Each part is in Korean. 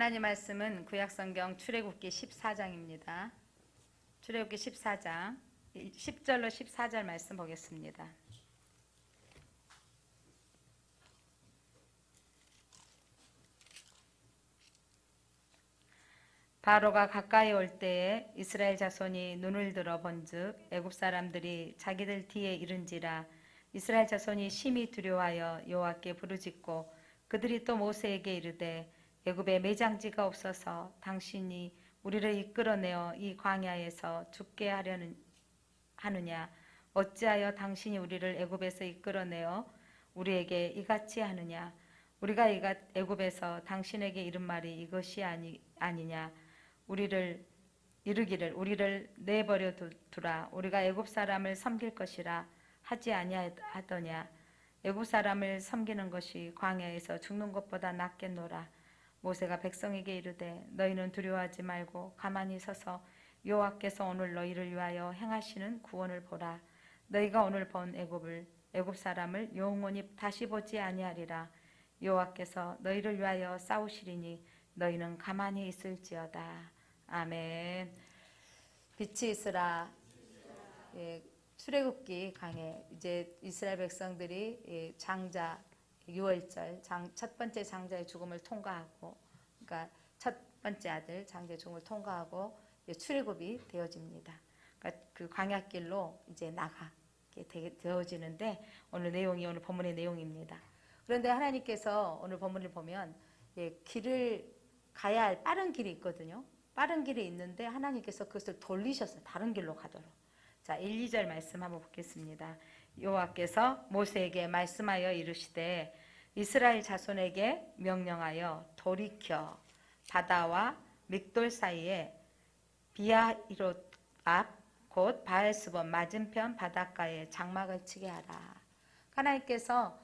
하나님 말씀은 구약성경 출애굽기 14장입니다. 출애굽기 14장 10절로 14절 말씀 보겠습니다. 바로가 가까이 올 때에 이스라엘 자손이 눈을 들어 본즉 애굽 사람들이 자기들 뒤에 이른지라. 이스라엘 자손이 심히 두려워하여 여호와께 부르짖고 그들이 또 모세에게 이르되 애굽에 매장지가 없어서 당신이 우리를 이끌어내어 이 광야에서 죽게 하느냐. 어찌하여 당신이 우리를 애굽에서 이끌어내어 우리에게 이같이 하느냐. 우리가 애굽에서 당신에게 이른 말이 이것이 아니냐. 우리를 이르기를 우리를 내버려 두라. 우리가 애굽 사람을 섬길 것이라 하지 아니하더냐. 애굽 사람을 섬기는 것이 광야에서 죽는 것보다 낫겠노라. 모세가 백성에게 이르되 너희는 두려워하지 말고 가만히 서서 여호와께서 오늘 너희를 위하여 행하시는 구원을 보라. 너희가 오늘 본 애굽 사람을 영원히 다시 보지 아니하리라. 여호와께서 너희를 위하여 싸우시리니 너희는 가만히 있을지어다. 아멘. 빛이 있으라. 출애굽기 강해 이제 이스라엘 백성들이 장자 6월절 첫 번째 장자의 죽음을 통과하고, 그러니까 첫 번째 아들 장자의 죽음을 통과하고 출애굽이 되어집니다. 그러니까 그 광야길로 이제 나가게 되어지는데 오늘 본문의 내용입니다. 그런데 하나님께서 오늘 본문을 보면 길을 가야 할 빠른 길이 있거든요. 빠른 길이 있는데 하나님께서 그것을 돌리셨어요. 다른 길로 가도록. 자, 1, 2절 말씀 한번 보겠습니다. 여호와께서 모세에게 말씀하여 이르시되 이스라엘 자손에게 명령하여 돌이켜 바다와 믹돌 사이에 비하히롯 앞 곧 바알스본 맞은편 바닷가에 장막을 치게 하라. 하나님께서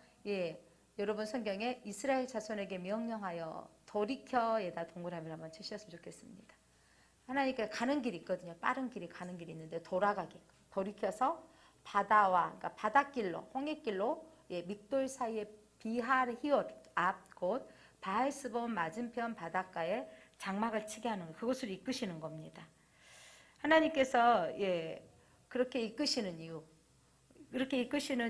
여러분 성경에 이스라엘 자손에게 명령하여 돌이켜에다 동그라미를 한번 치셨으면 좋겠습니다. 하나님께 가는 길이 있거든요. 빠른 길이 가는 길이 있는데 돌이켜서 바다와, 그러니까 바닷길로, 홍해길로 믹돌 사이에 비하히롯 앞 곧 바알스본 맞은편 바닷가에 장막을 치게 하는 거, 그것을 이끄시는 겁니다. 하나님께서 그렇게 이끄시는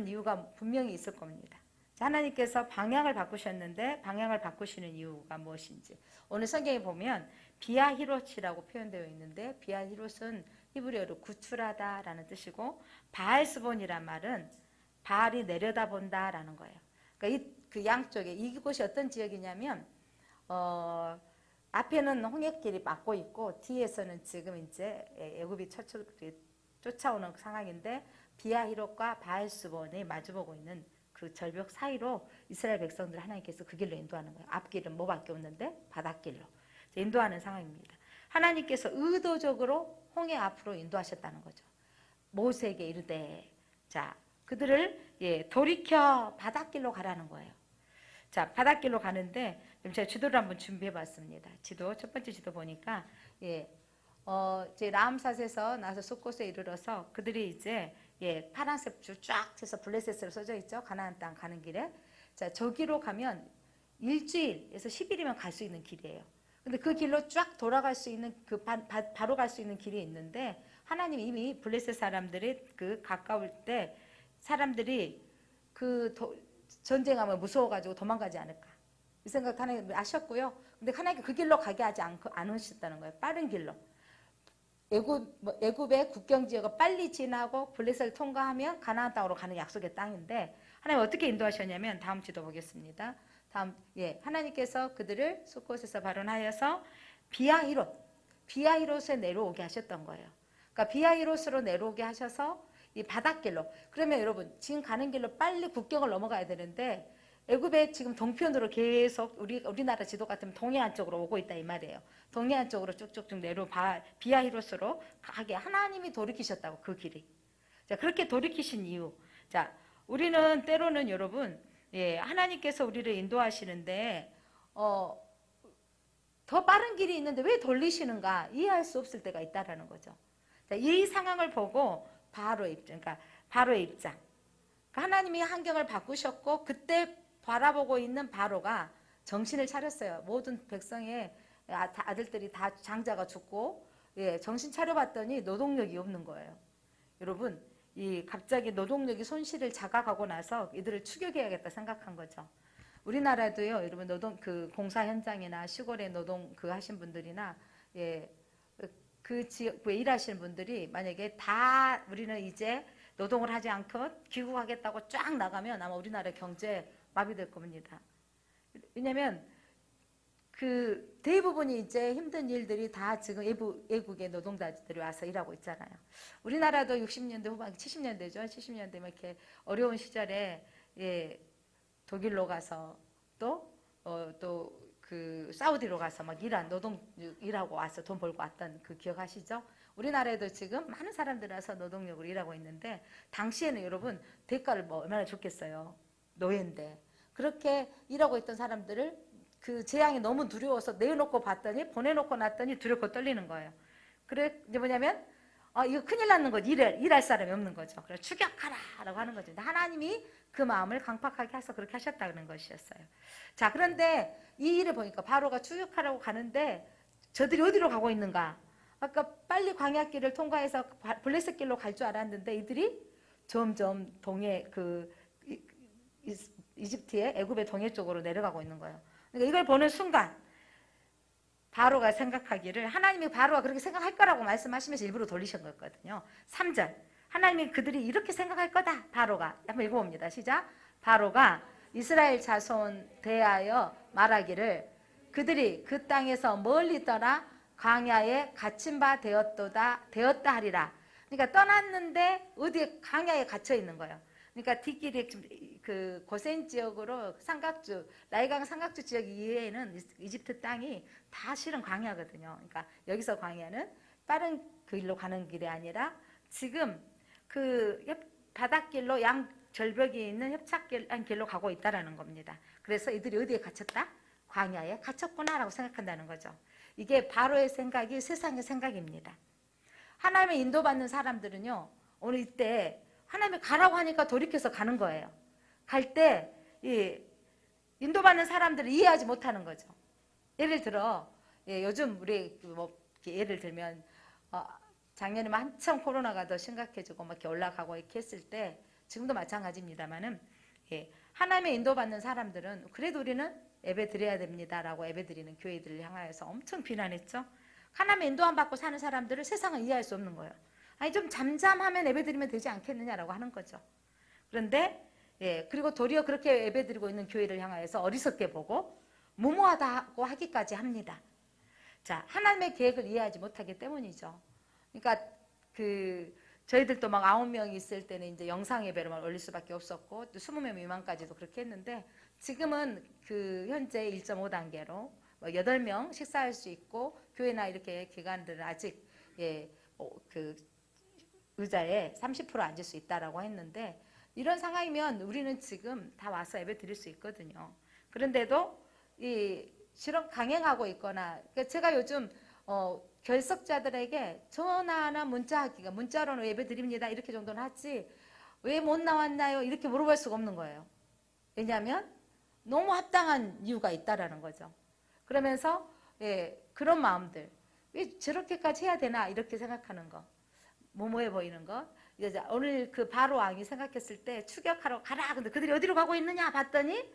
이유가 분명히 있을 겁니다. 하나님께서 방향을 바꾸셨는데 방향을 바꾸시는 이유가 무엇인지 오늘 성경에 보면 비하히롯이라고 표현되어 있는데, 비하히롯은 히브리어로 구출하다라는 뜻이고, 바알스본이란 말은 바알이 내려다본다라는 거예요. 그러니까 그 양쪽에 이곳이 어떤 지역이냐면 앞에는 홍해길이 막고 있고 뒤에서는 지금 이제 애굽이 쫓아오는 상황인데 비하히롯과 바알스본이 마주보고 있는 그 절벽 사이로 이스라엘 백성들 하나님께서 그 길로 인도하는 거예요. 앞길은 뭐밖에 없는데 바닷길로 인도하는 상황입니다. 하나님께서 의도적으로 홍해 앞으로 인도하셨다는 거죠. 모세에게 이르되, 자, 그들을 돌이켜 바닷길로 가라는 거예요. 자, 바닷길로 가는데 제가 지도를 한번 준비해 봤습니다. 첫 번째 지도 보니까 이제 라암삿에서 나서 숫곳에 이르러서 그들이 이제 파란색 줄 쫙 해서 블레셋으로 써져 있죠. 가나안 땅 가는 길에. 자, 저기로 가면 일주일에서 10일이면 갈 수 있는 길이에요. 근데 그 길로 쫙 돌아갈 수 있는 바로 갈 수 있는 길이 있는데, 하나님 이미 블레셋 사람들이 가까울 때 사람들이 전쟁하면 무서워가지고 도망가지 않을까, 이 생각 하나님 아셨고요. 근데 하나님께 그 길로 가게 하지 않으셨다는 거예요. 빠른 길로. 애굽의 국경 지역을 빨리 지나고 블레셋을 통과하면 가나안 땅으로 가는 약속의 땅인데, 하나님 어떻게 인도하셨냐면 다음 지도 보겠습니다. 하나님께서 그들을 숫곳에서 발원하여서 비하히롯에 내려오게 하셨던 거예요. 그러니까 비하히롯으로 내려오게 하셔서 이 바닷길로. 그러면 여러분 지금 가는 길로 빨리 국경을 넘어가야 되는데, 애굽의 지금 동편으로 계속 우리나라 지도 같으면 동해안 쪽으로 오고 있다 이 말이에요. 동해안 쪽으로 쭉쭉쭉 비하히롯으로 가게 하나님이 돌이키셨다고, 그 길이. 자, 그렇게 돌이키신 이유. 자, 우리는 때로는 여러분, 하나님께서 우리를 인도하시는데 더 빠른 길이 있는데 왜 돌리시는가 이해할 수 없을 때가 있다라는 거죠. 자, 이 상황을 보고 바로의 입장. 그러니까 하나님이 환경을 바꾸셨고 그때 바라보고 있는 바로가 정신을 차렸어요. 모든 백성의 아들들이 다 장자가 죽고 예, 정신 차려봤더니 노동력이 없는 거예요. 여러분 이 갑자기 노동력이 손실을 자각하고 나서 이들을 추격해야겠다 생각한 거죠. 우리나라도요, 여러분 노동 그 공사 현장이나 시골에 노동 그 하신 분들이나 예, 그 지역에 일하시는 분들이 만약에 다 우리는 이제 노동을 하지 않고 귀국하겠다고 쫙 나가면 아마 우리나라 경제 마비될 겁니다. 왜냐하면 그 대부분이 이제 힘든 일들이 다 지금 외국의 노동자들이 와서 일하고 있잖아요. 우리나라도 60년대 후반, 70년대죠. 70년대 막 이렇게 어려운 시절에 예, 독일로 가서 또 그 사우디로 가서 막 일하고 와서 돈 벌고 왔던 그 기억하시죠? 우리나라에도 지금 많은 사람들이 와서 노동력으로 일하고 있는데 당시에는 여러분 대가를 뭐 얼마나 줬겠어요. 노예인데 그렇게 일하고 있던 사람들을 그 재앙이 너무 두려워서 내놓고 봤더니 보내놓고 났더니 두렵고 떨리는 거예요. 그래 이제 뭐냐면 이거 큰일 났는 거지. 일할 사람이 없는 거죠. 그래서 추격하라라고 하는 거죠. 하나님이 그 마음을 강팍하게 해서 그렇게 하셨다는 것이었어요. 자, 그런데 이 일을 보니까 바로가 추격하라고 가는데 저들이 어디로 가고 있는가? 아까 빨리 광야길을 통과해서 블레셋길로 갈 줄 알았는데 이들이 점점 동해 그 이집트의 애굽의 동해 쪽으로 내려가고 있는 거예요. 그러니까 이걸 보는 순간 바로가 생각하기를 하나님이 바로가 그렇게 생각할 거라고 말씀하시면서 일부러 돌리신 거거든요. 3절 하나님이 그들이 이렇게 생각할 거다. 바로가 한번 읽어봅니다. 시작. 바로가 이스라엘 자손 대하여 말하기를 그들이 그 땅에서 멀리 떠나 광야에 갇힌 바 되었다 하리라. 그러니까 떠났는데 어디에 광야에 갇혀 있는 거예요. 그러니까 뒷길이 그 고센 지역으로 삼각주 나일강 삼각주 지역 이외에는 이집트 땅이 다 실은 광야거든요. 그러니까 여기서 광야는 빠른 그 길로 가는 길이 아니라 지금 그 바닷길로 양 절벽이 있는 협착한 길로 가고 있다라는 겁니다. 그래서 이들이 어디에 갇혔다? 광야에 갇혔구나라고 생각한다는 거죠. 이게 바로의 생각이 세상의 생각입니다. 하나님의 인도받는 사람들은요, 오늘 이때 하나님이 가라고 하니까 돌이켜서 가는 거예요. 갈 때 이 인도받는 사람들을 이해하지 못하는 거죠. 예를 들어 요즘 우리 뭐 예를 들면 작년에 한참 코로나가 더 심각해지고 막 이렇게 올라가고 이렇게 했을 때 지금도 마찬가지입니다만은 하나님의 인도받는 사람들은 그래도 우리는 예배 드려야 됩니다라고 예배 드리는 교회들을 향하여서 엄청 비난했죠. 하나님의 인도함 받고 사는 사람들을 세상은 이해할 수 없는 거예요. 아니 좀 잠잠하면 예배 드리면 되지 않겠느냐라고 하는 거죠. 그런데 그리고 도리어 그렇게 예배 드리고 있는 교회를 향하여서 어리석게 보고 무모하다고 하기까지 합니다. 자, 하나님의 계획을 이해하지 못하기 때문이죠. 그러니까 저희들도 막 9명이 있을 때는 이제 영상 예배로만 올릴 수밖에 없었고 또 20명 미만까지도 그렇게 했는데 지금은 그 현재 1.5단계로 뭐 8명 식사할 수 있고 교회나 이렇게 기관들은 아직 그 의자에 30% 앉을 수 있다라고 했는데 이런 상황이면 우리는 지금 다 와서 예배 드릴 수 있거든요. 그런데도 실험 강행하고 있거나 그러니까 제가 요즘 결석자들에게 전화나 문자하기가 문자로는 예배 드립니다 이렇게 정도는 하지 왜 못 나왔나요 이렇게 물어볼 수가 없는 거예요. 왜냐하면 너무 합당한 이유가 있다라는 거죠. 그러면서 그런 마음들 왜 저렇게까지 해야 되나 이렇게 생각하는 거 모모해 보이는 거 오늘 그 바로 왕이 생각했을 때 추격하러 가라 근데 그들이 어디로 가고 있느냐 봤더니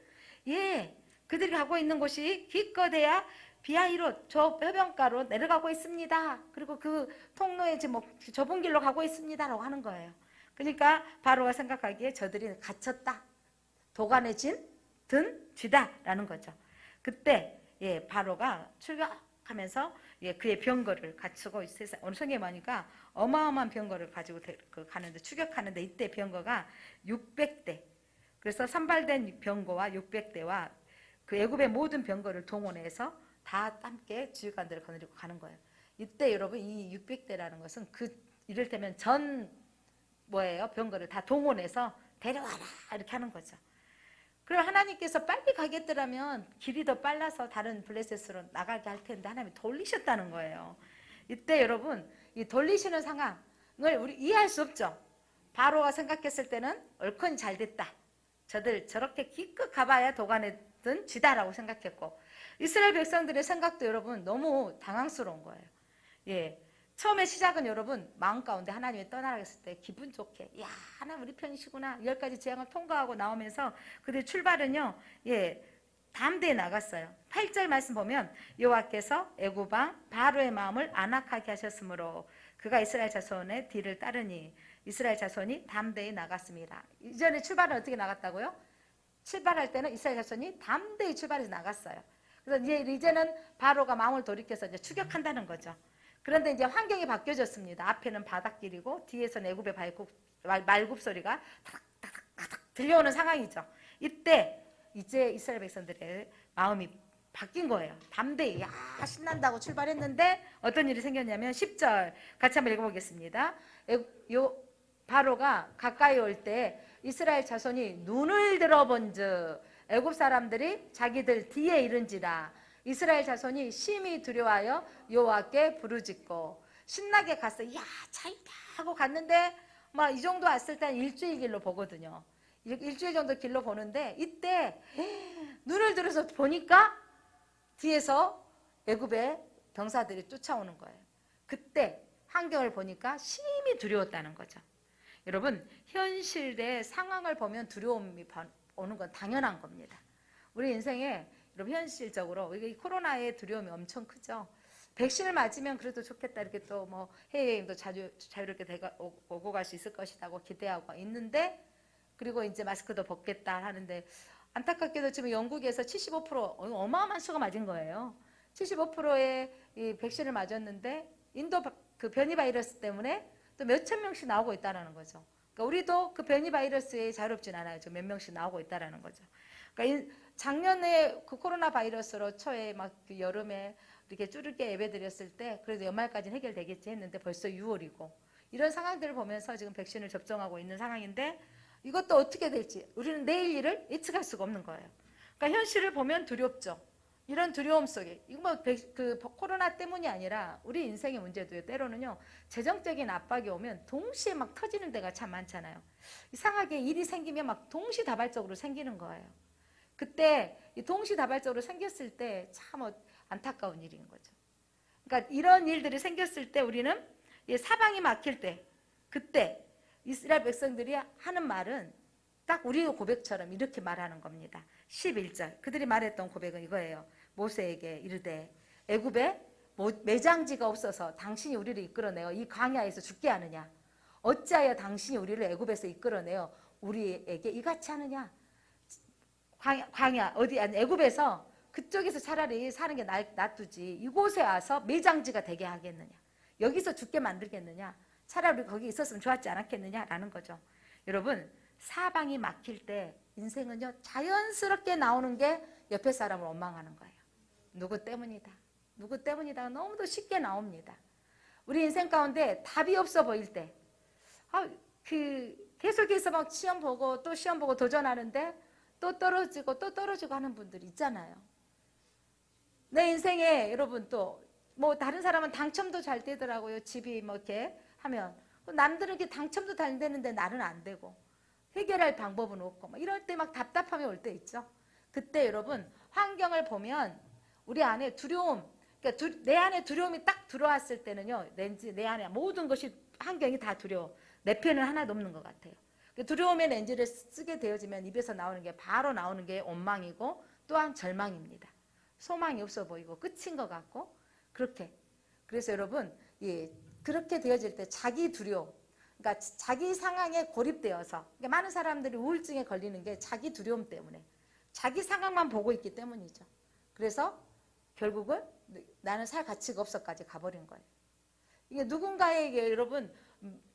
그들이 가고 있는 곳이 기껏해야 비하이로 저 해변가로 내려가고 있습니다. 그리고 그 통로에 지금 좁은 길로 가고 있습니다라고 하는 거예요. 그러니까 바로가 생각하기에 저들이 갇혔다. 도관해진 든 쥐다라는 거죠. 그때 바로가 출격하면서 그의 병거를 갖추고 오늘 성경에 보니까 어마어마한 병거를 가지고 가는데 추격하는데 이때 병거가 600대. 그래서 선발된 병거와 600대와 그 애굽의 모든 병거를 동원해서 다 함께 지휘관들을 거느리고 가는 거예요. 이때 여러분 이 600대라는 것은 이를테면 병거를 다 동원해서 데려와라 이렇게 하는 거죠. 그럼 하나님께서 빨리 가겠더라면 길이 더 빨라서 다른 블레셋으로 나가게 할 텐데 하나님이 돌리셨다는 거예요. 이때 여러분 이 돌리시는 상황을 우리 이해할 수 없죠. 바로가 생각했을 때는 얼큰이 잘 됐다. 저들 저렇게 기껏 가봐야 도관에 든 쥐다라고 생각했고 이스라엘 백성들의 생각도 여러분 너무 당황스러운 거예요. 예. 처음에 시작은 여러분 마음 가운데 하나님이 떠나가겠을 때 기분 좋게 야 하나님 우리 편이시구나 10가지 재앙을 통과하고 나오면서 그들 출발은요 담대히 나갔어요. 8절 말씀 보면 여호와께서 애굽 왕 바로의 마음을 안악하게 하셨으므로 그가 이스라엘 자손의 뒤를 따르니 이스라엘 자손이 담대히 나갔습니다. 이전에 출발은 어떻게 나갔다고요? 출발할 때는 이스라엘 자손이 담대히 출발해서 나갔어요. 그래서 이제는 바로가 마음을 돌이켜서 이제 추격한다는 거죠. 그런데 이제 환경이 바뀌어졌습니다. 앞에는 바닷길이고 뒤에서는 애굽의 말굽 소리가 타닥타닥 들려오는 상황이죠. 이때 이제 이스라엘 백성들의 마음이 바뀐 거예요. 담대히 야 신난다고 출발했는데 어떤 일이 생겼냐면 10절 같이 한번 읽어보겠습니다. 바로가 가까이 올 때 이스라엘 자손이 눈을 들어본즉 애굽 사람들이 자기들 뒤에 이른지라 이스라엘 자손이 심히 두려워하여 여호와께 부르짖고 신나게 갔어요. 야 차이다 하고 갔는데 막 이 정도 왔을 때 일주일 길로 보거든요. 일주일 정도 길로 보는데 이때 눈을 들어서 보니까 뒤에서 애굽의 병사들이 쫓아오는 거예요. 그때 환경을 보니까 심히 두려웠다는 거죠. 여러분 현실의 상황을 보면 두려움이 오는 건 당연한 겁니다. 우리 인생에 여러분 현실적으로 이 코로나의 두려움이 엄청 크죠. 백신을 맞으면 그래도 좋겠다 이렇게 또 뭐 해외여행도 자유롭게 오고 갈 수 있을 것이라고 기대하고 있는데 그리고 이제 마스크도 벗겠다 하는데 안타깝게도 지금 영국에서 75% 어마어마한 수가 맞은 거예요. 75%의 이 백신을 맞았는데 인도 그 변이 바이러스 때문에 또 몇천 명씩 나오고 있다는 거죠. 그러니까 우리도 그 변이 바이러스에 자유롭진 않아요. 몇 명씩 나오고 있다는 거죠. 그러니까 작년에 그 코로나 바이러스로 초에 막 그 여름에 이렇게 쭈르게 예배 드렸을 때 그래도 연말까지는 해결되겠지 했는데 벌써 6월이고 이런 상황들을 보면서 지금 백신을 접종하고 있는 상황인데 이것도 어떻게 될지 우리는 내일 일을 예측할 수가 없는 거예요. 그러니까 현실을 보면 두렵죠. 이런 두려움 속에 이거 뭐 그 코로나 때문이 아니라 우리 인생의 문제도 때로는요 재정적인 압박이 오면 동시에 막 터지는 데가 참 많잖아요. 이상하게 일이 생기면 막 동시다발적으로 생기는 거예요. 그때 이 동시다발적으로 생겼을 때 참 안타까운 일인 거죠. 그러니까 이런 일들이 생겼을 때 우리는 사방이 막힐 때 그때 이스라엘 백성들이 하는 말은 딱 우리 고백처럼 이렇게 말하는 겁니다. 11절 그들이 말했던 고백은 이거예요. 모세에게 이르되 애굽에 매장지가 없어서 당신이 우리를 이끌어내어 이 광야에서 죽게 하느냐 어찌하여 당신이 우리를 애굽에서 이끌어내어 우리에게 이같이 하느냐 광야 어디 아니 애굽에서 그쪽에서 차라리 사는 게 낫두지 이곳에 와서 매장지가 되게 하겠느냐 여기서 죽게 만들겠느냐 차라리 거기 있었으면 좋았지 않았겠느냐라는 거죠. 여러분 사방이 막힐 때 인생은요 자연스럽게 나오는 게 옆에 사람을 원망하는 거예요. 누구 때문이다. 누구 때문이다. 너무도 쉽게 나옵니다. 우리 인생 가운데 답이 없어 보일 때 계속해서 막 시험 보고 또 시험 보고 도전하는데 또 떨어지고 하는 분들이 있잖아요. 내 인생에 여러분 또 뭐 다른 사람은 당첨도 잘 되더라고요. 집이 뭐 이렇게 하면 남들은 이렇게 당첨도 잘 되는데 나는 안 되고 해결할 방법은 없고 막 이럴 때 막 답답함이 올 때 있죠. 그때 여러분 환경을 보면 우리 안에 두려움 그러니까 내 안에 두려움이 딱 들어왔을 때는요 내 안에 모든 것이 환경이 다 두려워 내 편은 하나도 없는 것 같아요. 두려움의 렌즈를 쓰게 되어지면 입에서 나오는 게 바로 나오는 게 원망이고 또한 절망입니다. 소망이 없어 보이고 끝인 것 같고 그렇게 그래서 여러분 그렇게 되어질 때 자기 두려움 그러니까 자기 상황에 고립되어서 그러니까 많은 사람들이 우울증에 걸리는 게 자기 두려움 때문에 자기 상황만 보고 있기 때문이죠. 그래서 결국은 나는 살 가치가 없어까지 가버린 거예요. 이게 누군가에게 여러분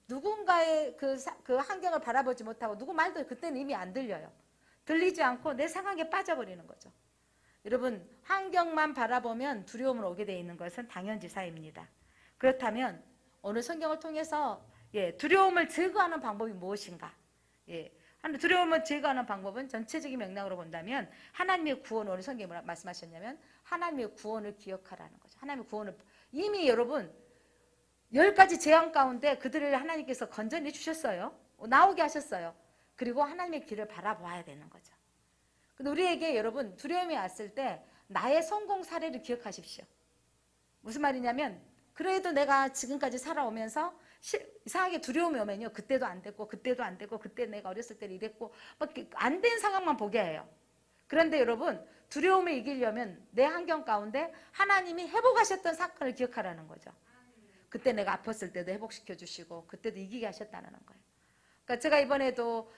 누군가의 그 환경을 바라보지 못하고 누구 말도 그때는 이미 안 들려요. 들리지 않고 내 상황에 빠져버리는 거죠. 여러분 환경만 바라보면 두려움을 오게 되어 있는 것은 당연지사입니다. 그렇다면 오늘 성경을 통해서 두려움을 제거하는 방법이 무엇인가? 두려움을 제거하는 방법은 전체적인 맥락으로 본다면 하나님의 구원 오늘 성경에 뭐라 말씀하셨냐면 하나님의 구원을 기억하라는 거죠. 하나님의 구원을 이미 여러분 10가지 재앙 가운데 그들을 하나님께서 건져내 주셨어요. 나오게 하셨어요. 그리고 하나님의 길을 바라보아야 되는 거죠. 근데 우리에게 여러분 두려움이 왔을 때 나의 성공 사례를 기억하십시오. 무슨 말이냐면 그래도 내가 지금까지 살아오면서 이상하게 두려움이 오면요. 그때도 안 됐고 그때도 안 되고 그때 내가 어렸을 때 이랬고 안 된 상황만 보게 해요. 그런데 여러분 두려움을 이기려면 내 환경 가운데 하나님이 회복하셨던 사건을 기억하라는 거죠. 그때 내가 아팠을 때도 회복시켜 주시고 그때도 이기게 하셨다는 거예요. 그러니까 제가 이번에도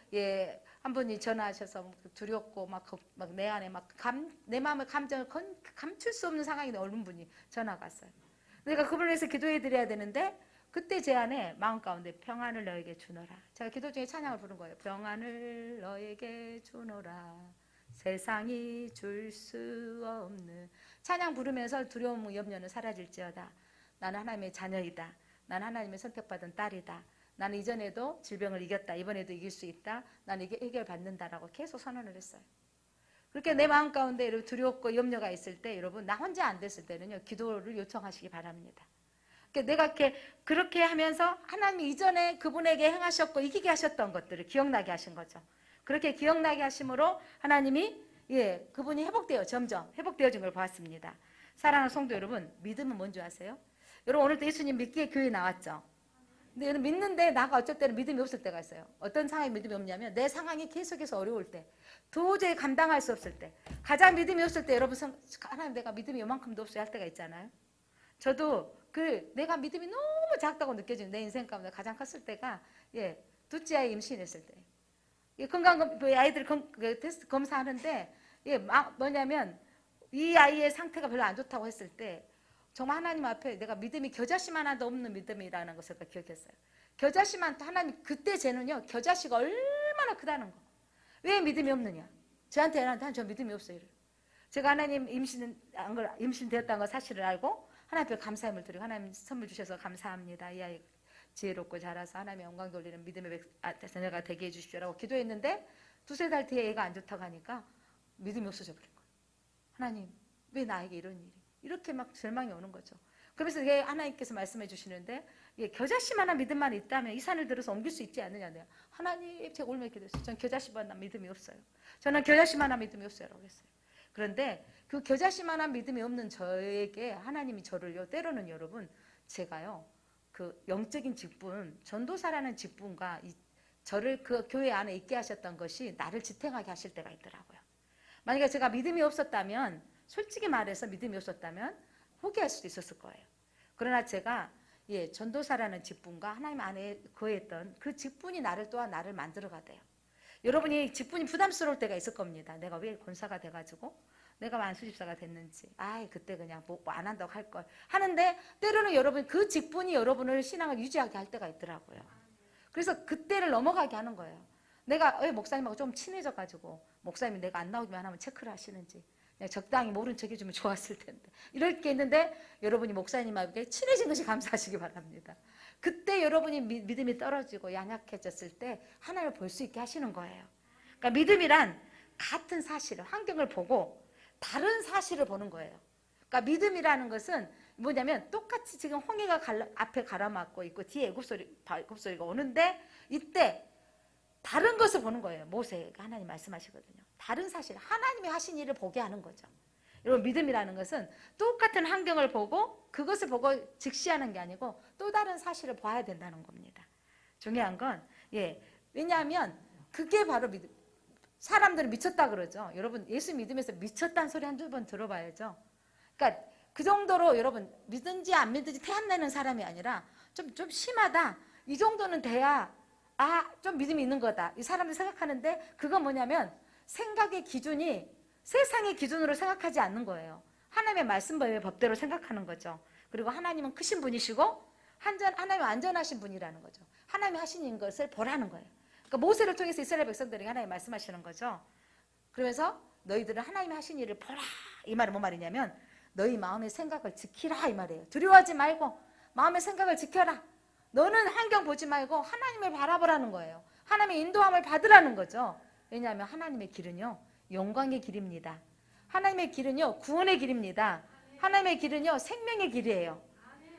한 분이 전화하셔서 두렵고 막 내 안에 내 마음의 감정을 감출 수 없는 상황이 얼른 분이 전화가 왔어요. 내가 그분을 위해서 기도해 드려야 되는데 그때 제 안에 마음 가운데 평안을 너에게 주노라. 제가 기도 중에 찬양을 부른 거예요. 평안을 너에게 주노라. 세상이 줄 수 없는 찬양 부르면서 두려움 염려는 사라질지어다. 나는 하나님의 자녀이다. 나는 하나님의 선택받은 딸이다. 나는 이전에도 질병을 이겼다. 이번에도 이길 수 있다. 나는 이게 해결받는다라고 계속 선언을 했어요. 그렇게 내 마음 가운데 두렵고 염려가 있을 때 여러분 나 혼자 안 됐을 때는요. 기도를 요청하시기 바랍니다. 내가 그렇게 하면서 하나님이 이전에 그분에게 행하셨고 이기게 하셨던 것들을 기억나게 하신 거죠. 그렇게 기억나게 하심으로 하나님이 그분이 점점 회복되어진 걸 보았습니다. 사랑하는 성도 여러분, 믿음은 뭔지 아세요? 여러분 오늘도 예수님 믿기에 교회 나왔죠. 근데 여러분 믿는데 나가 어쩔 때는 믿음이 없을 때가 있어요. 어떤 상황에 믿음이 없냐면 내 상황이 계속해서 어려울 때, 도저히 감당할 수 없을 때, 가장 믿음이 없을 때 여러분 하나님 내가 믿음이 요만큼도 없어야 할 때가 있잖아요. 저도 내가 믿음이 너무 작다고 느껴지는 내 인생 가운데 가장 컸을 때가 둘째 아이 임신했을 때 건강 아이들 테스트 검사하는데 뭐냐면 이 아이의 상태가 별로 안 좋다고 했을 때 정말 하나님 앞에 내가 믿음이 겨자씨 하나도 없는 믿음이라는 것을 기억했어요. 겨자씨만 하나님 그때 쟤는요 겨자씨가 얼마나 크다는 거. 왜 믿음이 없느냐? 저한테 저 믿음이 없어요. 제가 하나님 임신되었다는 거 사실을 알고 하나님 앞에 감사함을 드리고 하나님 선물 주셔서 감사합니다. 이 아이 지혜롭고 자라서 하나님의 영광 돌리는 믿음의 자녀가 되게 해주십시오라고 기도했는데 두세 달 뒤에 애가 안 좋다고 하니까 믿음이 없어져 버린 거예요. 하나님 왜 나에게 이런 일이 이렇게 막 절망이 오는 거죠. 그래서 하나님께서 말씀해 주시는데 겨자씨만한 믿음만 있다면 이 산을 들어서 옮길 수 있지 않느냐. 하나님 제가 올며 기도했어요. 전 겨자씨만한 믿음이 없어요. 저는 겨자씨만한 믿음이 없어요 라고 했어요. 그런데 그 겨자씨만한 믿음이 없는 저에게 하나님이 저를요 때로는 여러분 제가요 그 영적인 직분 전도사라는 직분과 저를 그 교회 안에 있게 하셨던 것이 나를 지탱하게 하실 때가 있더라고요. 만약에 제가 믿음이 없었다면 솔직히 말해서 믿음이 없었다면 포기할 수도 있었을 거예요. 그러나 제가 전도사라는 직분과 하나님 안에 거했던 그 직분이 또한 나를 만들어가대요. 여러분이 직분이 부담스러울 때가 있을 겁니다. 내가 왜 권사가 돼가지고 내가 만수집사가 됐는지 그때 그냥 뭐 안 한다고 할 걸 하는데 때로는 여러분 그 직분이 여러분을 신앙을 유지하게 할 때가 있더라고요. 그래서 그때를 넘어가게 하는 거예요. 내가 왜 목사님하고 좀 친해져가지고 목사님이 내가 안 나오기만 하면 체크를 하시는지 그냥 적당히 모른 척 해주면 좋았을 텐데 이럴 게 있는데 여러분이 목사님하고 친해진 것이 감사하시기 바랍니다. 그때 여러분이 믿음이 떨어지고 양약해졌을 때 하나님을 볼 수 있게 하시는 거예요. 그러니까 믿음이란 같은 사실을 환경을 보고 다른 사실을 보는 거예요. 그러니까 믿음이라는 것은 뭐냐면 똑같이 지금 홍해가 앞에 가라막고 있고 뒤에 애굽소리가 오는데 이때 다른 것을 보는 거예요. 모세가 하나님 말씀하시거든요. 다른 사실 하나님이 하신 일을 보게 하는 거죠. 여러분 믿음이라는 것은 똑같은 환경을 보고 그것을 보고 직시하는 게 아니고 또 다른 사실을 봐야 된다는 겁니다. 중요한 건 왜냐하면 그게 바로 믿음. 사람들은 미쳤다 그러죠. 여러분 예수 믿으면서 미쳤다는 소리 한두 번 들어봐야죠. 그러니까 그 정도로 여러분 믿든지 안 믿든지 태안내는 사람이 아니라 좀 심하다. 이 정도는 돼야 좀 믿음이 있는 거다. 이 사람들이 생각하는데 그건 뭐냐면 생각의 기준이 세상의 기준으로 생각하지 않는 거예요. 하나님의 말씀의 법대로 생각하는 거죠. 그리고 하나님은 크신 분이시고 하나님은 안전하신 분이라는 거죠. 하나님이 하신 것을 보라는 거예요. 그러니까 모세를 통해서 이스라엘 백성들에게 하나님 말씀하시는 거죠. 그러면서 너희들은 하나님이 하신 일을 보라. 이 말은 뭐 말이냐면 너희 마음의 생각을 지키라 이 말이에요. 두려워하지 말고 마음의 생각을 지켜라. 너는 환경 보지 말고 하나님을 바라보라는 거예요. 하나님의 인도함을 받으라는 거죠. 왜냐하면 하나님의 길은요 영광의 길입니다. 하나님의 길은요 구원의 길입니다. 하나님의 길은요 생명의 길이에요.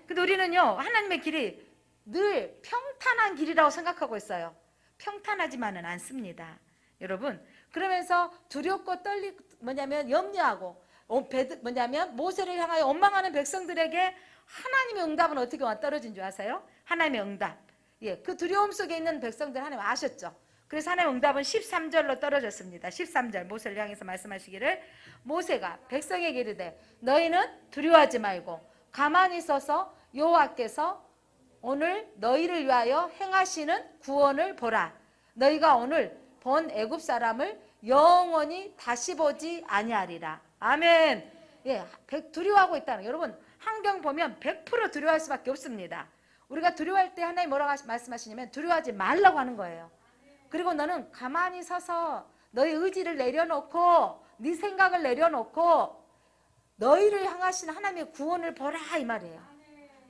근데 우리는요 하나님의 길이 늘 평탄한 길이라고 생각하고 있어요. 평탄하지만은 않습니다. 여러분 그러면서 두렵고 떨리고 뭐냐면 염려하고 뭐냐면 모세를 향하여 원망하는 백성들에게 하나님의 응답은 어떻게 와 떨어진 줄 아세요? 하나님의 응답. 예, 그 두려움 속에 있는 백성들 하나님 아셨죠? 그래서 하나님의 응답은 13절로 떨어졌습니다. 13절 모세를 향해서 말씀하시기를 모세가 백성에게 이르되 너희는 두려워하지 말고 가만히 서서 여호와께서 오늘 너희를 위하여 행하시는 구원을 보라. 너희가 오늘 본 애굽 사람을 영원히 다시 보지 아니하리라. 아멘. 예, 두려워하고 있다는 여러분 환경 보면 100% 두려워할 수밖에 없습니다. 우리가 두려워할 때 하나님 뭐라고 말씀하시냐면 두려워하지 말라고 하는 거예요. 그리고 너는 가만히 서서 너의 의지를 내려놓고 네 생각을 내려놓고 너희를 향하신 하나님의 구원을 보라 이 말이에요.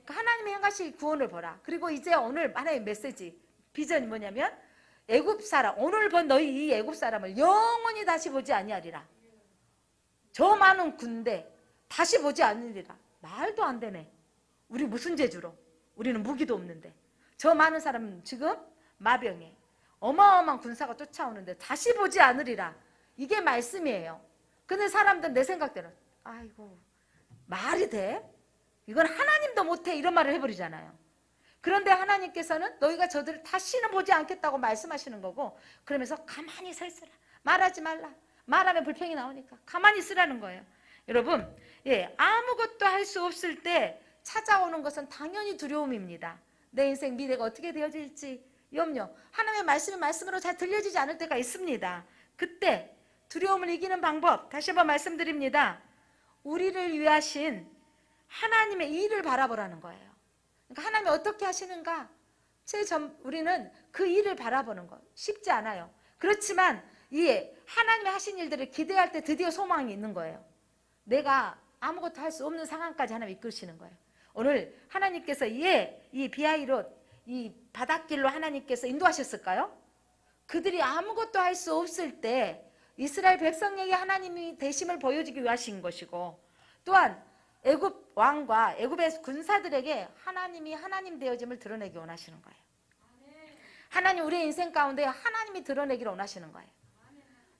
그러니까 하나님이 향하실 구원을 보라. 그리고 이제 오늘 하나님의 메시지 비전이 뭐냐면 애굽 사람 오늘 본 너희 이 애굽 사람을 영원히 다시 보지 아니하리라. 저 많은 군대 다시 보지 않으리라. 말도 안 되네. 우리 무슨 재주로? 우리는 무기도 없는데 저 많은 사람은 지금 마병에 어마어마한 군사가 쫓아오는데 다시 보지 않으리라. 이게 말씀이에요. 근데 사람들은 내 생각대로 아이고 말이 돼? 이건 하나님도 못해 이런 말을 해버리잖아요. 그런데 하나님께서는 너희가 저들을 다시는 보지 않겠다고 말씀하시는 거고 그러면서 가만히 서 있으라. 말하지 말라. 말하면 불평이 나오니까 가만히 있으라는 거예요. 여러분 예, 아무것도 할 수 없을 때 찾아오는 것은 당연히 두려움입니다. 내 인생 미래가 어떻게 되어질지 염려. 하나님의 말씀이 말씀으로 잘 들려지지 않을 때가 있습니다. 그때 두려움을 이기는 방법 다시 한번 말씀드립니다. 우리를 위하신 하나님의 일을 바라보라는 거예요. 그러니까 하나님이 어떻게 하시는가 우리는 그 일을 바라보는 거 쉽지 않아요. 그렇지만 이 하나님이 하신 일들을 기대할 때 드디어 소망이 있는 거예요. 내가 아무것도 할 수 없는 상황까지 하나님이 이끄시는 거예요. 오늘 하나님께서 이 비하이롯 이 바닷길로 하나님께서 인도하셨을까요? 그들이 아무것도 할 수 없을 때 이스라엘 백성에게 하나님이 대심을 보여주기 위하신 것이고 또한 애굽 왕과 애굽의 군사들에게 하나님이 하나님 되어짐을 드러내기 원하시는 거예요. 하나님 우리의 인생 가운데 하나님이 드러내기를 원하시는 거예요.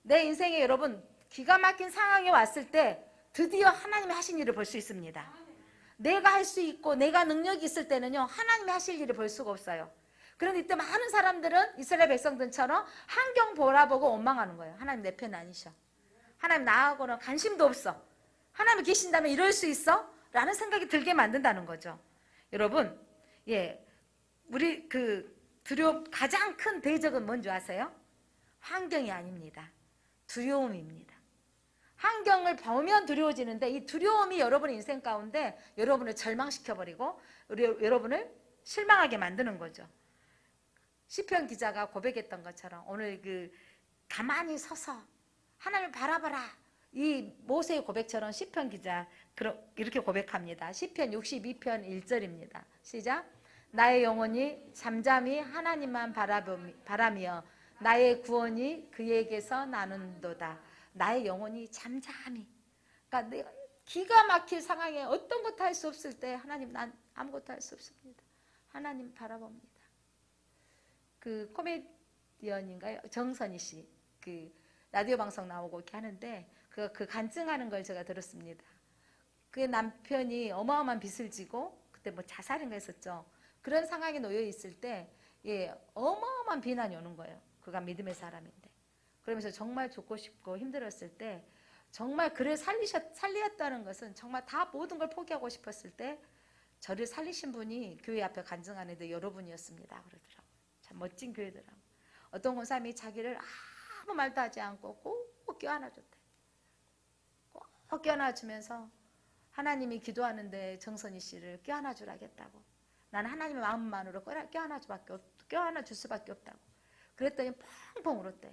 내 인생에 여러분 기가 막힌 상황이 왔을 때 드디어 하나님이 하신 일을 볼 수 있습니다. 내가 할 수 있고 내가 능력이 있을 때는요 하나님이 하실 일을 볼 수가 없어요. 그런데 이때 많은 사람들은 이스라엘 백성들처럼 환경 바라보고 원망하는 거예요. 하나님 내 편 아니셔. 하나님 나하고는 관심도 없어. 하나님이 계신다면 이럴 수 있어? 라는 생각이 들게 만든다는 거죠. 여러분 예, 우리 가장 큰 대적은 뭔지 아세요? 환경이 아닙니다. 두려움입니다. 환경을 보면 두려워지는데 이 두려움이 여러분의 인생 가운데 여러분을 절망시켜버리고 여러분을 실망하게 만드는 거죠. 시편 기자가 고백했던 것처럼 오늘 가만히 서서 하나님을 바라봐라. 이 모세의 고백처럼 시편 기자 이렇게 고백합니다. 시편 62편 1절입니다. 시작. 나의 영혼이 잠잠히 하나님만 바라며 나의 구원이 그에게서 나는도다. 나의 영혼이 잠잠히. 그러니까 내가 기가 막힐 상황에 어떤 것도 할 수 없을 때 하나님 난 아무것도 할 수 없습니다. 하나님 바라봅니다. 코미디언인가요? 정선희 씨 라디오 방송 나오고 이렇게 하는데 그 간증하는 걸 제가 들었습니다. 그 남편이 어마어마한 빚을 지고 그때 뭐 자살인가 했었죠. 그런 상황에 놓여 있을 때 어마어마한 비난이 오는 거예요. 그가 믿음의 사람인데. 그러면서 정말 죽고 싶고 힘들었을 때 정말 그를 살리셨다는 것은 정말 다 모든 걸 포기하고 싶었을 때 저를 살리신 분이 교회 앞에 간증하는데 여러분이었습니다. 그러더라고요. 참 멋진 교회더라고요. 어떤 권사님이 자기를 아무 말도 하지 않고 꼭 껴안아줬대. 꼭 껴안아주면서 하나님이 기도하는데 정선희 씨를 껴안아주라겠다고. 나는 하나님의 마음만으로 껴안아줄 수밖에 없다고. 그랬더니 펑펑 울었대요.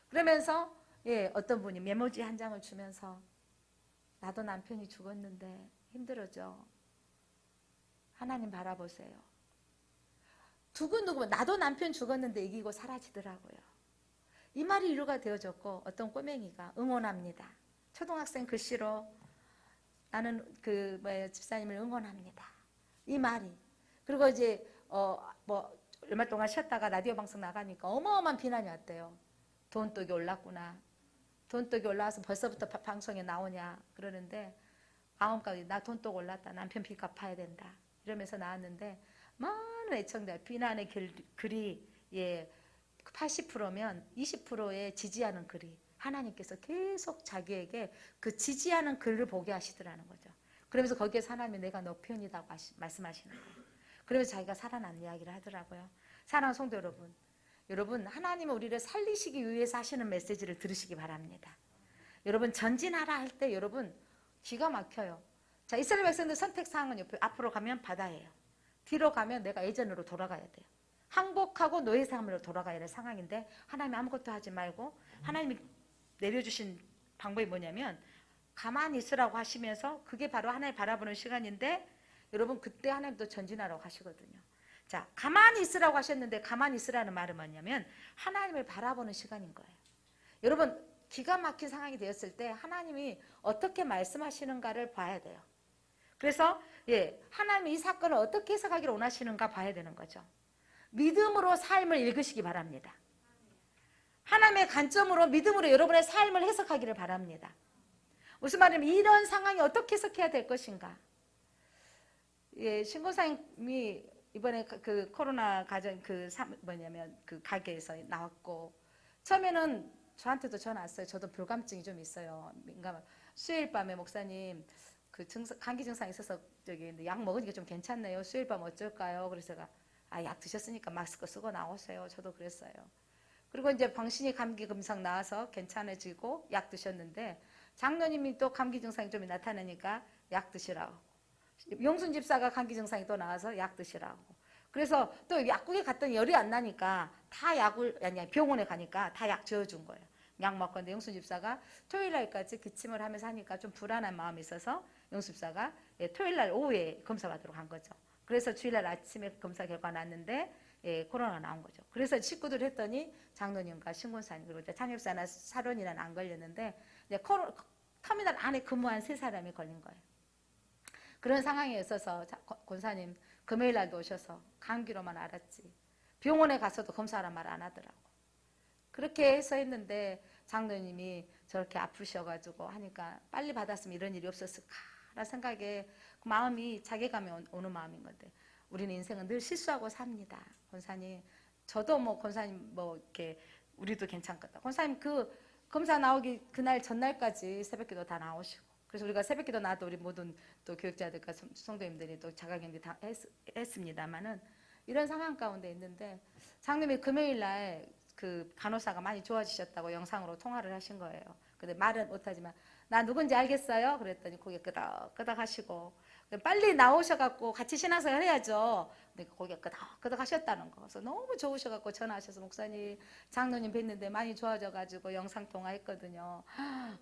그러면서 어떤 분이 메모지 한 장을 주면서 나도 남편이 죽었는데 힘들어져. 하나님 바라보세요. 두고두고 나도 남편 죽었는데 이기고 사라지더라고요. 이 말이 위로가 되어졌고 어떤 꼬맹이가 응원합니다. 초등학생 글씨로 나는 집사님을 응원합니다. 이 말이. 그리고 이제 얼마 동안 쉬었다가 라디오 방송 나가니까 어마어마한 비난이 왔대요. 돈독이 올랐구나. 돈독이 올라와서 벌써부터 방송에 나오냐 그러는데 마음까지 나 돈독 올랐다. 남편 빚 갚아야 된다. 이러면서 나왔는데 많은 애청자 비난의 글이 80%면 20%의 지지하는 글이 하나님께서 계속 자기에게 그 지지하는 글을 보게 하시더라는 거죠. 그러면서 거기에서 하나님이 내가 너 편이라고 말씀하시는 거예요. 그러면서 자기가 살아난 이야기를 하더라고요. 사랑하는 성도 여러분, 여러분 하나님은 우리를 살리시기 위해서 하시는 메시지를 들으시기 바랍니다. 여러분 전진하라 할 때 여러분 기가 막혀요. 자, 이스라엘 백성들 선택사항은 앞으로 가면 바다예요. 뒤로 가면 내가 예전으로 돌아가야 돼요. 항복하고 노예 삶으로 돌아가야 될 상황인데 하나님이 아무것도 하지 말고 하나님이 내려주신 방법이 뭐냐면 가만히 있으라고 하시면서 그게 바로 하나님 바라보는 시간인데 여러분 그때 하나님도 전진하라고 하시거든요. 자, 가만히 있으라고 하셨는데 가만히 있으라는 말은 뭐냐면 하나님을 바라보는 시간인 거예요. 여러분 기가 막힌 상황이 되었을 때 하나님이 어떻게 말씀하시는가를 봐야 돼요. 그래서 하나님이 이 사건을 어떻게 해석하기를 원하시는가 봐야 되는 거죠. 믿음으로 삶을 읽으시기 바랍니다. 하나님의 관점으로 믿음으로 여러분의 삶을 해석하기를 바랍니다. 무슨 말이냐면 이런 상황이 어떻게 해석해야 될 것인가. 신고사님이 이번에 그 코로나 가정 뭐냐면 그 가게에서 나왔고 처음에는 저한테도 전화 왔어요. 저도 불감증이 좀 있어요. 민감한 수요일 밤에 목사님 그 감기 증상이 있어서 약 먹으니까 좀 괜찮네요. 수요일 밤 어쩔까요? 그래서 제가 약 드셨으니까 마스크 쓰고 나오세요. 저도 그랬어요. 그리고 이제 방신이 감기 증상 나와서 괜찮아지고 약 드셨는데 장로님이 또 감기 증상이 좀 나타나니까 약 드시라고. 용순 집사가 감기 증상이 또 나와서 약 드시라고. 그래서 또 약국에 갔더니 열이 안 나니까 다 병원에 가니까 다 약 지어준 거예요. 약 먹고. 근데 용순 집사가 토요일 날까지 기침을 하면서 하니까 좀 불안한 마음이 있어서 용순 집사가 토요일 날 오후에 검사 받으러 간 거죠. 그래서 주일날 아침에 검사 결과 났는데 코로나가 나온 거죠. 그래서 식구들 했더니 장로님과 신군사님 그리고 찬엽사나 사론이란 안 걸렸는데 터미널 안에 근무한 3사람이 걸린 거예요. 그런 상황에 있어서 권사님 금요일 날도 오셔서 감기로만 알았지 병원에 가서도 검사하란 말 안 하더라고. 그렇게 해서 했는데 장로님이 저렇게 아프셔가지고 하니까 빨리 받았으면 이런 일이 없었을까라는 생각에 그 마음이 자괴감이 오는 마음인 건데 우리는 인생은 늘 실수하고 삽니다. 권사님 저도 권사님 이렇게 우리도 괜찮겠다. 권사님 그 검사 나오기 그날 전날까지 새벽기도 다 나오시고 그래서 우리가 새벽기도 나도 우리 모든 또 교육자들과 성도님들이 또 자가격리 다 했습니다만은 이런 상황 가운데 있는데 장님이 금요일 날 그 간호사가 많이 좋아지셨다고 영상으로 통화를 하신 거예요. 근데 말은 못하지만 나 누군지 알겠어요? 그랬더니 고개 끄덕끄덕 하시고 빨리 나오셔갖고 같이 신앙생활 해야죠. 근데 고개 끄덕끄덕 하셨다는 거. 그래서 너무 좋으셔갖고 전화하셔서 목사님 장로님 뵀는데 많이 좋아져가지고 영상통화했거든요.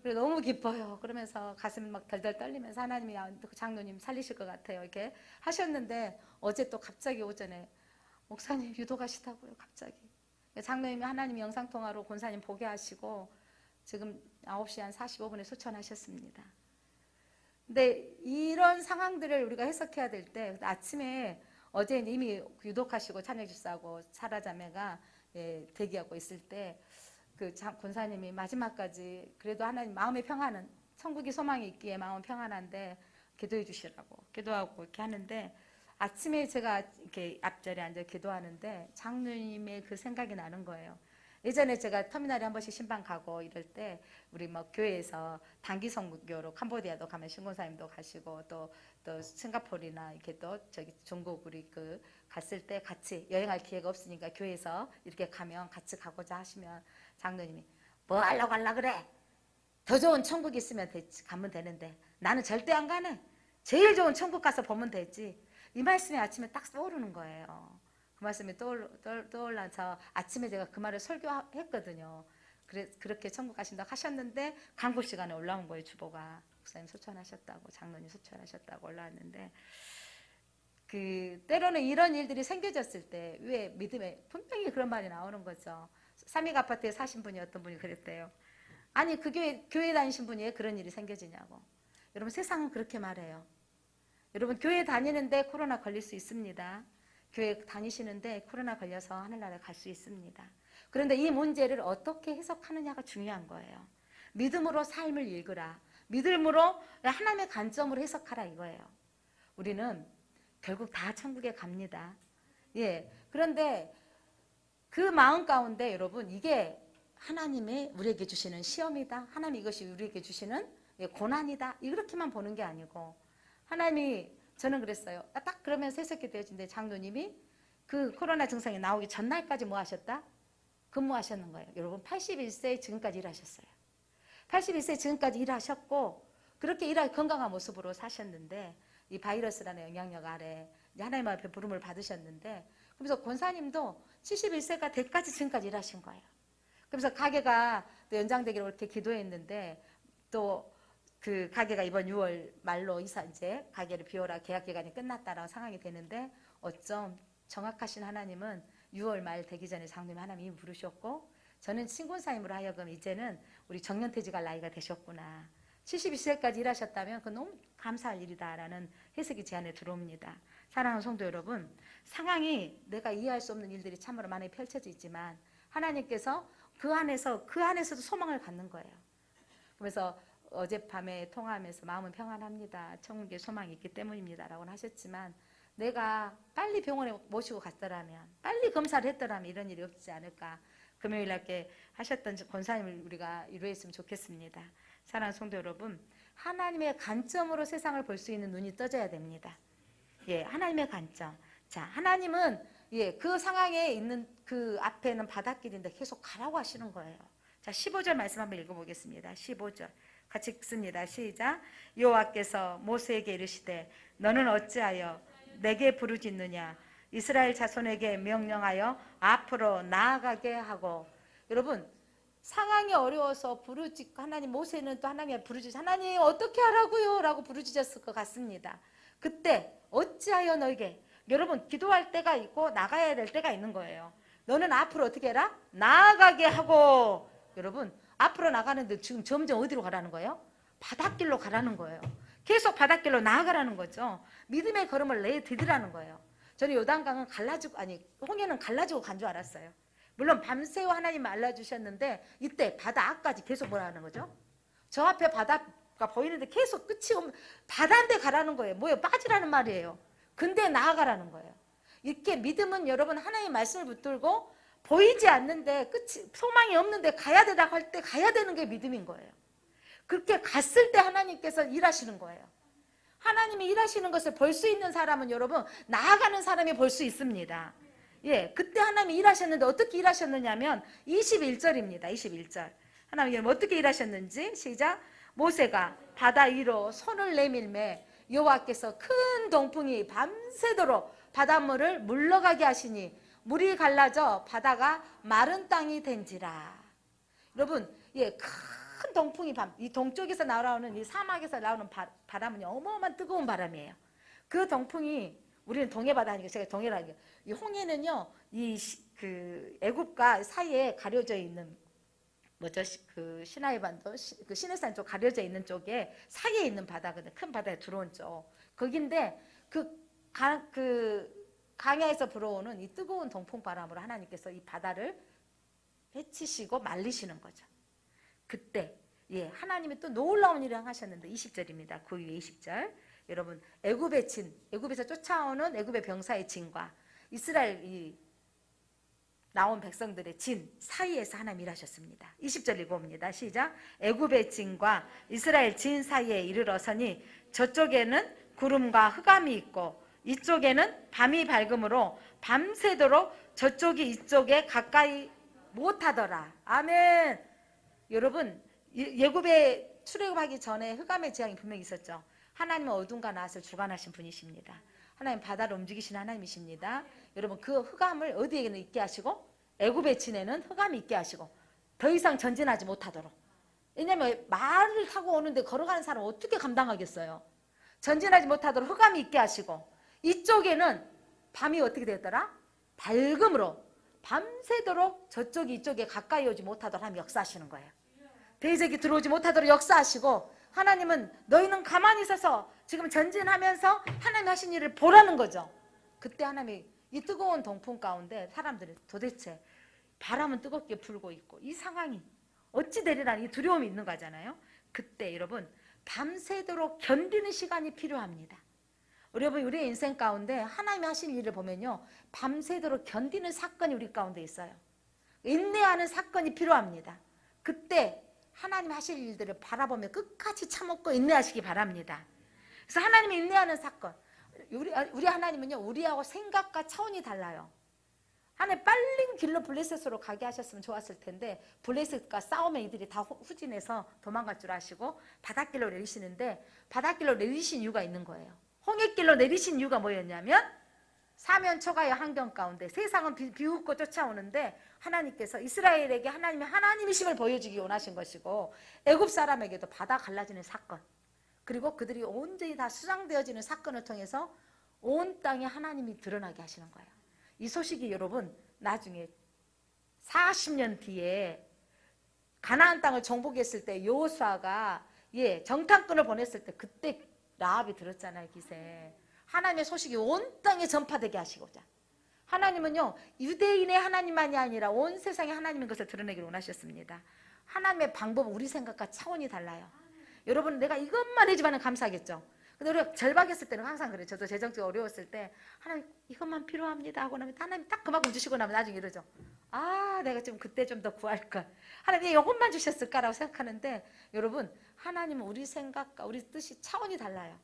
그래 너무 기뻐요. 그러면서 가슴이 막 덜덜 떨리면서 하나님이 장로님 살리실 것 같아요. 이렇게 하셨는데 어제 또 갑자기 오전에 목사님 유독하시다고요. 갑자기. 장로님이 하나님 영상통화로 권사님 보게 하시고 지금 9시 한 45분에 소천하셨습니다. 근데 이런 상황들을 우리가 해석해야 될 때 아침에 어제 이미 유독하시고 찬양집사하고 사라자매가 대기하고 있을 때 그 권사님이 마지막까지 그래도 하나님 마음의 평안은 천국이 소망이 있기에 마음 평안한데 기도해 주시라고 기도하고 이렇게 하는데 아침에 제가 이렇게 앞자리에 앉아 기도하는데 장로님의 그 생각이 나는 거예요. 예전에 제가 터미널에 한 번씩 신방 가고 이럴 때 우리 교회에서 단기 선교로 캄보디아도 가면 신고사님도 가시고 또 싱가포르나 이렇게 또 중국 우리 갔을 때 같이 여행할 기회가 없으니까 교회에서 이렇게 가면 같이 가고자 하시면 장로님이 뭐 하려고 하려 그래? 더 좋은 천국 있으면 가면 되는데 나는 절대 안 가네. 제일 좋은 천국 가서 보면 되지. 이 말씀이 아침에 딱 떠오르는 거예요. 그 말씀이 떠올라서 아침에 제가 그 말을 설교했거든요. 그렇게 천국 가신다고 하셨는데 간구 시간에 올라온 거예요. 주보가 목사님 소천하셨다고 장로님 소천하셨다고 올라왔는데 때로는 이런 일들이 생겨졌을 때 왜 믿음에 분명히 그런 말이 나오는 거죠. 삼익 아파트에 사신 분이 어떤 분이 그랬대요. 아니 그 교회 다니신 분이 왜 그런 일이 생겨지냐고. 여러분 세상은 그렇게 말해요. 여러분 교회 다니는데 코로나 걸릴 수 있습니다. 교회 다니시는데 코로나 걸려서 하늘나라에 갈 수 있습니다. 그런데 이 문제를 어떻게 해석하느냐가 중요한 거예요. 믿음으로 삶을 읽으라. 믿음으로 하나님의 관점으로 해석하라 이거예요. 우리는 결국 다 천국에 갑니다. 예. 그런데 그 마음 가운데 여러분 이게 하나님의 우리에게 주시는 시험이다. 하나님 이것이 우리에게 주시는 고난이다. 이렇게만 보는 게 아니고 하나님이 저는 그랬어요. 딱 그러면서 해석이 되어진데 장로님이 그 코로나 증상이 나오기 전날까지 뭐 하셨다? 근무하셨는 거예요. 여러분 81세 지금까지 일하셨어요. 81세 지금까지 일하셨고 그렇게 건강한 모습으로 사셨는데 이 바이러스라는 영향력 아래 하나님 앞에 부름을 받으셨는데 그래서 권사님도 71세가 될까지 지금까지 일하신 거예요. 그래서 가게가 또 연장되기로 이렇게 기도했는데 또 그 가게가 이번 6월 말로 이제 가게를 비워라 계약 기간이 끝났다라는 상황이 되는데 어쩜 정확하신 하나님은 6월 말 되기 전에 장로님 하나님이 부르셨고 저는 신군사님으로 하여금 이제는 우리 정년퇴직 할 나이가 되셨구나. 72세까지 일하셨다면 그건 너무 감사할 일이다라는 해석이 제 안에 들어옵니다. 사랑하는 성도 여러분, 상황이 내가 이해할 수 없는 일들이 참으로 많이 펼쳐져 있지만 하나님께서 그 안에서도 소망을 갖는 거예요. 그래서 어젯밤에 통화하면서 마음은 평안합니다. 천국에 소망이 있기 때문입니다. 라고 하셨지만 내가 빨리 병원에 모시고 갔더라면 빨리 검사를 했더라면 이런 일이 없지 않을까. 금요일 날께 하셨던 권사님을 우리가 이루었으면 좋겠습니다. 사랑하는 성도 여러분, 하나님의 관점으로 세상을 볼 수 있는 눈이 떠져야 됩니다. 예, 하나님의 관점. 자, 하나님은 그 상황에 있는 그 앞에는 바닷길인데 계속 가라고 하시는 거예요. 자, 15절 말씀 한번 읽어보겠습니다. 15절 같이 읽습니다. 시작. 여호와께서 모세에게 이르시되 너는 어찌하여 내게 부르짖느냐 이스라엘 자손에게 명령하여 앞으로 나아가게 하고. 여러분 상황이 어려워서 부르짖고 하나님 모세는 또 하나님의 부르짖 하나님 어떻게 하라고요? 라고 부르짖었을 것 같습니다. 그때 어찌하여 너에게 여러분 기도할 때가 있고 나가야 될 때가 있는 거예요. 너는 앞으로 어떻게 해라? 나아가게 하고. 여러분 앞으로 나가는데 지금 점점 어디로 가라는 거예요? 바닷길로 가라는 거예요. 계속 바닷길로 나아가라는 거죠. 믿음의 걸음을 내디디라는 거예요. 저는 요단강은 홍해는 갈라지고 간 줄 알았어요. 물론 밤새워 하나님 알려주셨는데 이때 바다 앞까지 계속 뭐라는 거죠? 저 앞에 바다가 보이는데 계속 끝이 오면 바다인데 가라는 거예요. 뭐예요? 빠지라는 말이에요. 근데 나아가라는 거예요. 이렇게 믿음은 여러분 하나님의 말씀을 붙들고 보이지 않는데 끝이 소망이 없는데 가야 되다 할 때 가야 되는 게 믿음인 거예요. 그렇게 갔을 때 하나님께서 일하시는 거예요. 하나님이 일하시는 것을 볼 수 있는 사람은 여러분 나아가는 사람이 볼 수 있습니다. 예, 그때 하나님이 일하셨는데 어떻게 일하셨느냐면 21절입니다. 21절. 하나님이 어떻게 일하셨는지 시작. 모세가 바다 위로 손을 내밀매 여호와께서 큰 동풍이 밤새도록 바닷물을 물러가게 하시니 물이 갈라져 바다가 마른 땅이 된지라. 여러분, 큰 동풍이 이 동쪽에서 나오는 이 사막에서 나오는 바람은 어마어마한 뜨거운 바람이에요. 그 동풍이 우리는 동해바다니까 제가 동해라는 게 이 홍해는요 그 애굽과 사이에 가려져 있는 뭐죠 그 시나이 반도 그 시내산 쪽 가려져 있는 쪽에 사이에 있는 바다거든. 큰 바다에 들어온 쪽 거긴데 그 강야에서 불어오는 이 뜨거운 동풍 바람으로 하나님께서 이 바다를 해치시고 말리시는 거죠. 그때 하나님이 또 놀라운 일을 하셨는데 20절입니다. 그 위에 20절. 여러분 애굽에서 쫓아오는 애굽의 병사의 진과 이스라엘 나온 백성들의 진 사이에서 하나님 일하셨습니다. 20절 읽어봅니다. 시작. 애굽의 진과 이스라엘 진 사이에 이르러서니 저쪽에는 구름과 흑암이 있고 이쪽에는 밤이 밝음으로 밤새도록 저쪽이 이쪽에 가까이 못하더라. 아멘. 여러분 애굽에 출애굽하기 전에 흑암의 재앙이 분명히 있었죠. 하나님은 어둠과 낫을 주관하신 분이십니다. 하나님 바다를 움직이시는 하나님이십니다. 여러분 그 흑암을 어디에는 있게 하시고 애굽의 진에는 흑암이 있게 하시고 더 이상 전진하지 못하도록. 왜냐하면 말을 타고 오는데 걸어가는 사람 어떻게 감당하겠어요. 전진하지 못하도록 흑암이 있게 하시고 이쪽에는 밤이 어떻게 되었더라? 밝음으로 밤새도록 저쪽이 이쪽에 가까이 오지 못하도록 하나님 역사하시는 거예요. 대적이 들어오지 못하도록 역사하시고 하나님은 너희는 가만히 있어서 지금 전진하면서 하나님 하신 일을 보라는 거죠. 그때 하나님이 이 뜨거운 동풍 가운데 사람들이 도대체 바람은 뜨겁게 불고 있고 이 상황이 어찌 되리라는 이 두려움이 있는 거잖아요. 그때 여러분 밤새도록 견디는 시간이 필요합니다. 여러분 우리의 인생 가운데 하나님이 하신 일을 보면요, 밤새도록 견디는 사건이 우리 가운데 있어요. 인내하는 사건이 필요합니다. 그때 하나님 하실 일들을 바라보며 끝까지 참고 인내하시기 바랍니다. 그래서 하나님이 인내하는 사건, 우리 하나님은요, 우리하고 생각과 차원이 달라요. 하나님 빨리 길로 블레셋으로 가게 하셨으면 좋았을 텐데 블레셋과 싸우면 이들이 다 후진해서 도망갈 줄 아시고 바닷길로 내리시는데, 바닷길로 내리신 이유가 있는 거예요. 홍해길로 내리신 이유가 뭐였냐면 사면 초가의 환경 가운데 세상은 비웃고 쫓아오는데 하나님께서 이스라엘에게 하나님의 하나님이심을 보여주기 원하신 것이고, 애굽 사람에게도 바다 갈라지는 사건, 그리고 그들이 온전히 다 수장되어지는 사건을 통해서 온 땅에 하나님이 드러나게 하시는 거예요. 이 소식이 여러분 나중에 40년 뒤에 가나안 땅을 정복했을 때 여호수아가 정탐꾼을 보냈을 때 그때 라합이 들었잖아요, 기세. 하나님의 소식이 온 땅에 전파되게 하시고자 하나님은요, 유대인의 하나님만이 아니라 온 세상의 하나님인 것을 드러내기를 원하셨습니다. 하나님의 방법은 우리 생각과 차원이 달라요. 여러분 내가 이것만 해주면 감사하겠죠. 근데 우리가 절박했을 때는 항상 그래요. 저도 재정적으로 어려웠을 때 하나님 이것만 필요합니다 하고 나면 하나님 딱 그만큼 주시고 나면 나중에 이러죠. 아, 내가 좀 그때 좀 더 구할걸, 하나님 이것만 주셨을까라고 생각하는데, 여러분 하나님은 우리 생각과 우리 뜻이 차원이 달라요.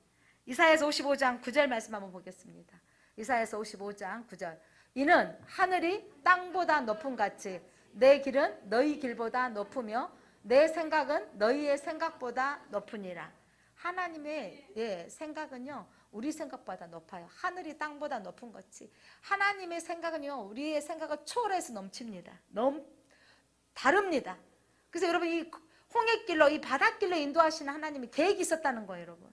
이사야서 55장 9절 말씀 한번 보겠습니다. 이사야서 55장 9절. 이는 하늘이 땅보다 높음 같이 내 길은 너희 길보다 높으며 내 생각은 너희의 생각보다 높으니라. 하나님의 생각은요, 우리 생각보다 높아요. 하늘이 땅보다 높은 것이 하나님의 생각은요, 우리의 생각을 초월해서 넘칩니다. 다릅니다. 그래서 여러분 이 홍해길로, 이 바닷길로 인도하시는 하나님이 계획이 있었다는 거예요. 여러분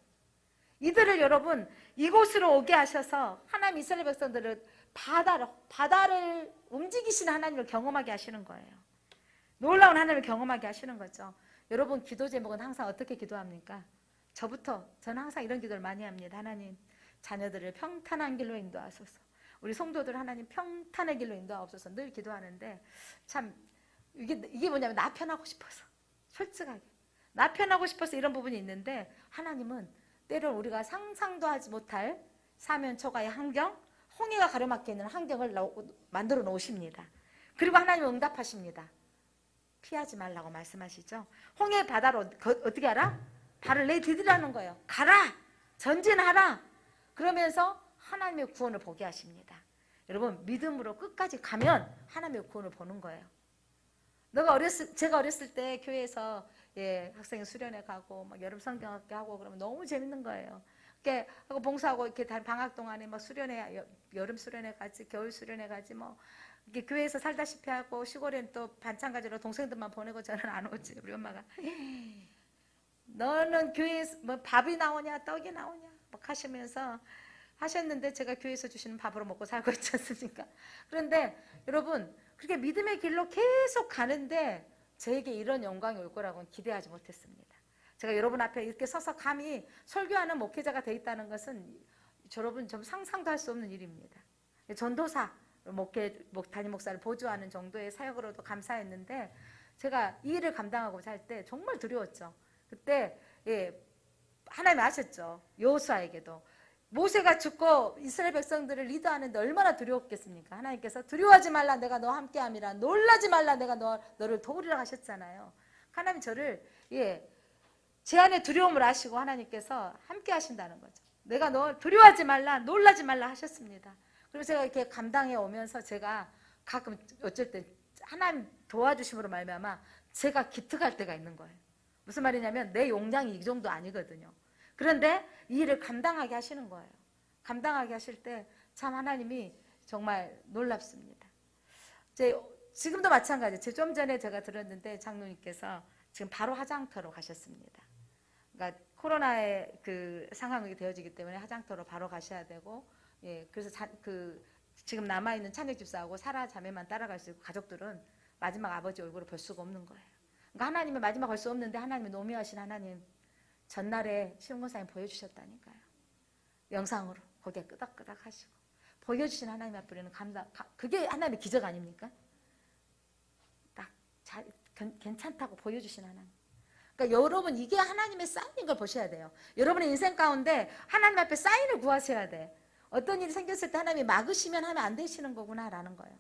이들을 여러분 이곳으로 오게 하셔서 하나님 이스라엘 백성들을 바다를 움직이시는 하나님을 경험하게 하시는 거예요. 놀라운 하나님을 경험하게 하시는 거죠. 여러분 기도 제목은 항상 어떻게 기도합니까? 저는 항상 이런 기도를 많이 합니다. 하나님 자녀들을 평탄한 길로 인도하소서. 우리 성도들 하나님 평탄의 길로 인도하옵소서 늘 기도하는데, 참 이게 뭐냐면 나 편하고 싶어서, 솔직하게 나 편하고 싶어서 이런 부분이 있는데, 하나님은 때로 우리가 상상도 하지 못할 사면 초가의 환경, 홍해가 가로막혀 있는 환경을 만들어 놓으십니다. 그리고 하나님은 응답하십니다. 피하지 말라고 말씀하시죠. 홍해 바다로 어떻게 하라? 발을 내디디라는 거예요. 가라! 전진하라! 그러면서 하나님의 구원을 보게 하십니다. 여러분 믿음으로 끝까지 가면 하나님의 구원을 보는 거예요. 제가 어렸을 때 교회에서 학생 수련회 가고 막 여름 성경학교 하고 그러면 너무 재밌는 거예요. 이렇게 하고 봉사하고 이렇게 방학 동안에 막 수련회, 여름 수련회 가지, 겨울 수련회 가지, 뭐 이렇게 교회에서 살다시피 하고 시골엔 또 반찬 가지러 동생들만 보내고 저는 안 오지. 우리 엄마가 너는 교회에서 뭐 밥이 나오냐 떡이 나오냐 막 하셨는데 제가 교회에서 주시는 밥으로 먹고 살고 있지 않습니까? 그런데 여러분 그렇게 믿음의 길로 계속 가는데 저에게 이런 영광이 올 거라고는 기대하지 못했습니다. 제가 여러분 앞에 이렇게 서서 감히 설교하는 목회자가 돼 있다는 것은 여러분 좀 상상도 할 수 없는 일입니다. 전도사, 담임 목사를 보조하는 정도의 사역으로도 감사했는데, 제가 이 일을 감당하고자 할 때 정말 두려웠죠. 그때 하나님 아셨죠. 여호수아에게도 모세가 죽고 이스라엘 백성들을 리더하는데 얼마나 두려웠겠습니까? 하나님께서 두려워하지 말라 내가 너와 함께함이라, 놀라지 말라 내가 너를 도우리라 하셨잖아요. 하나님 저를 제 안에 두려움을 아시고 하나님께서 함께 하신다는 거죠. 내가 너 두려워하지 말라 놀라지 말라 하셨습니다. 그리고 제가 이렇게 감당해 오면서 제가 가끔 어쩔 때 하나님 도와주심으로 말미암아 제가 기특할 때가 있는 거예요. 무슨 말이냐면 내 용량이 이 정도 아니거든요. 그런데 이 일을 감당하게 하시는 거예요. 감당하게 하실 때 참 하나님이 정말 놀랍습니다. 지금도 마찬가지예요. 좀 전에 제가 들었는데 장로님께서 지금 바로 화장터로 가셨습니다. 그러니까 코로나의 그 상황이 되어지기 때문에 화장터로 바로 가셔야 되고, 그래서 지금 남아있는 찬혁집사하고 사라 자매만 따라갈 수 있고, 가족들은 마지막 아버지 얼굴을 볼 수가 없는 거예요. 그러니까 하나님은 마지막 볼 수 없는데 하나님은 노묘하신 하나님 전날에 시험권사님 보여주셨다니까요. 영상으로 고개 끄덕끄덕 하시고 보여주신 하나님 앞에 우리는 그게 하나님의 기적 아닙니까? 딱 괜찮다고 보여주신 하나님. 그러니까 여러분 이게 하나님의 사인인 걸 보셔야 돼요. 여러분의 인생 가운데 하나님 앞에 사인을 구하셔야 돼. 어떤 일이 생겼을 때 하나님이 막으시면 하면 안 되시는 거구나라는 거예요.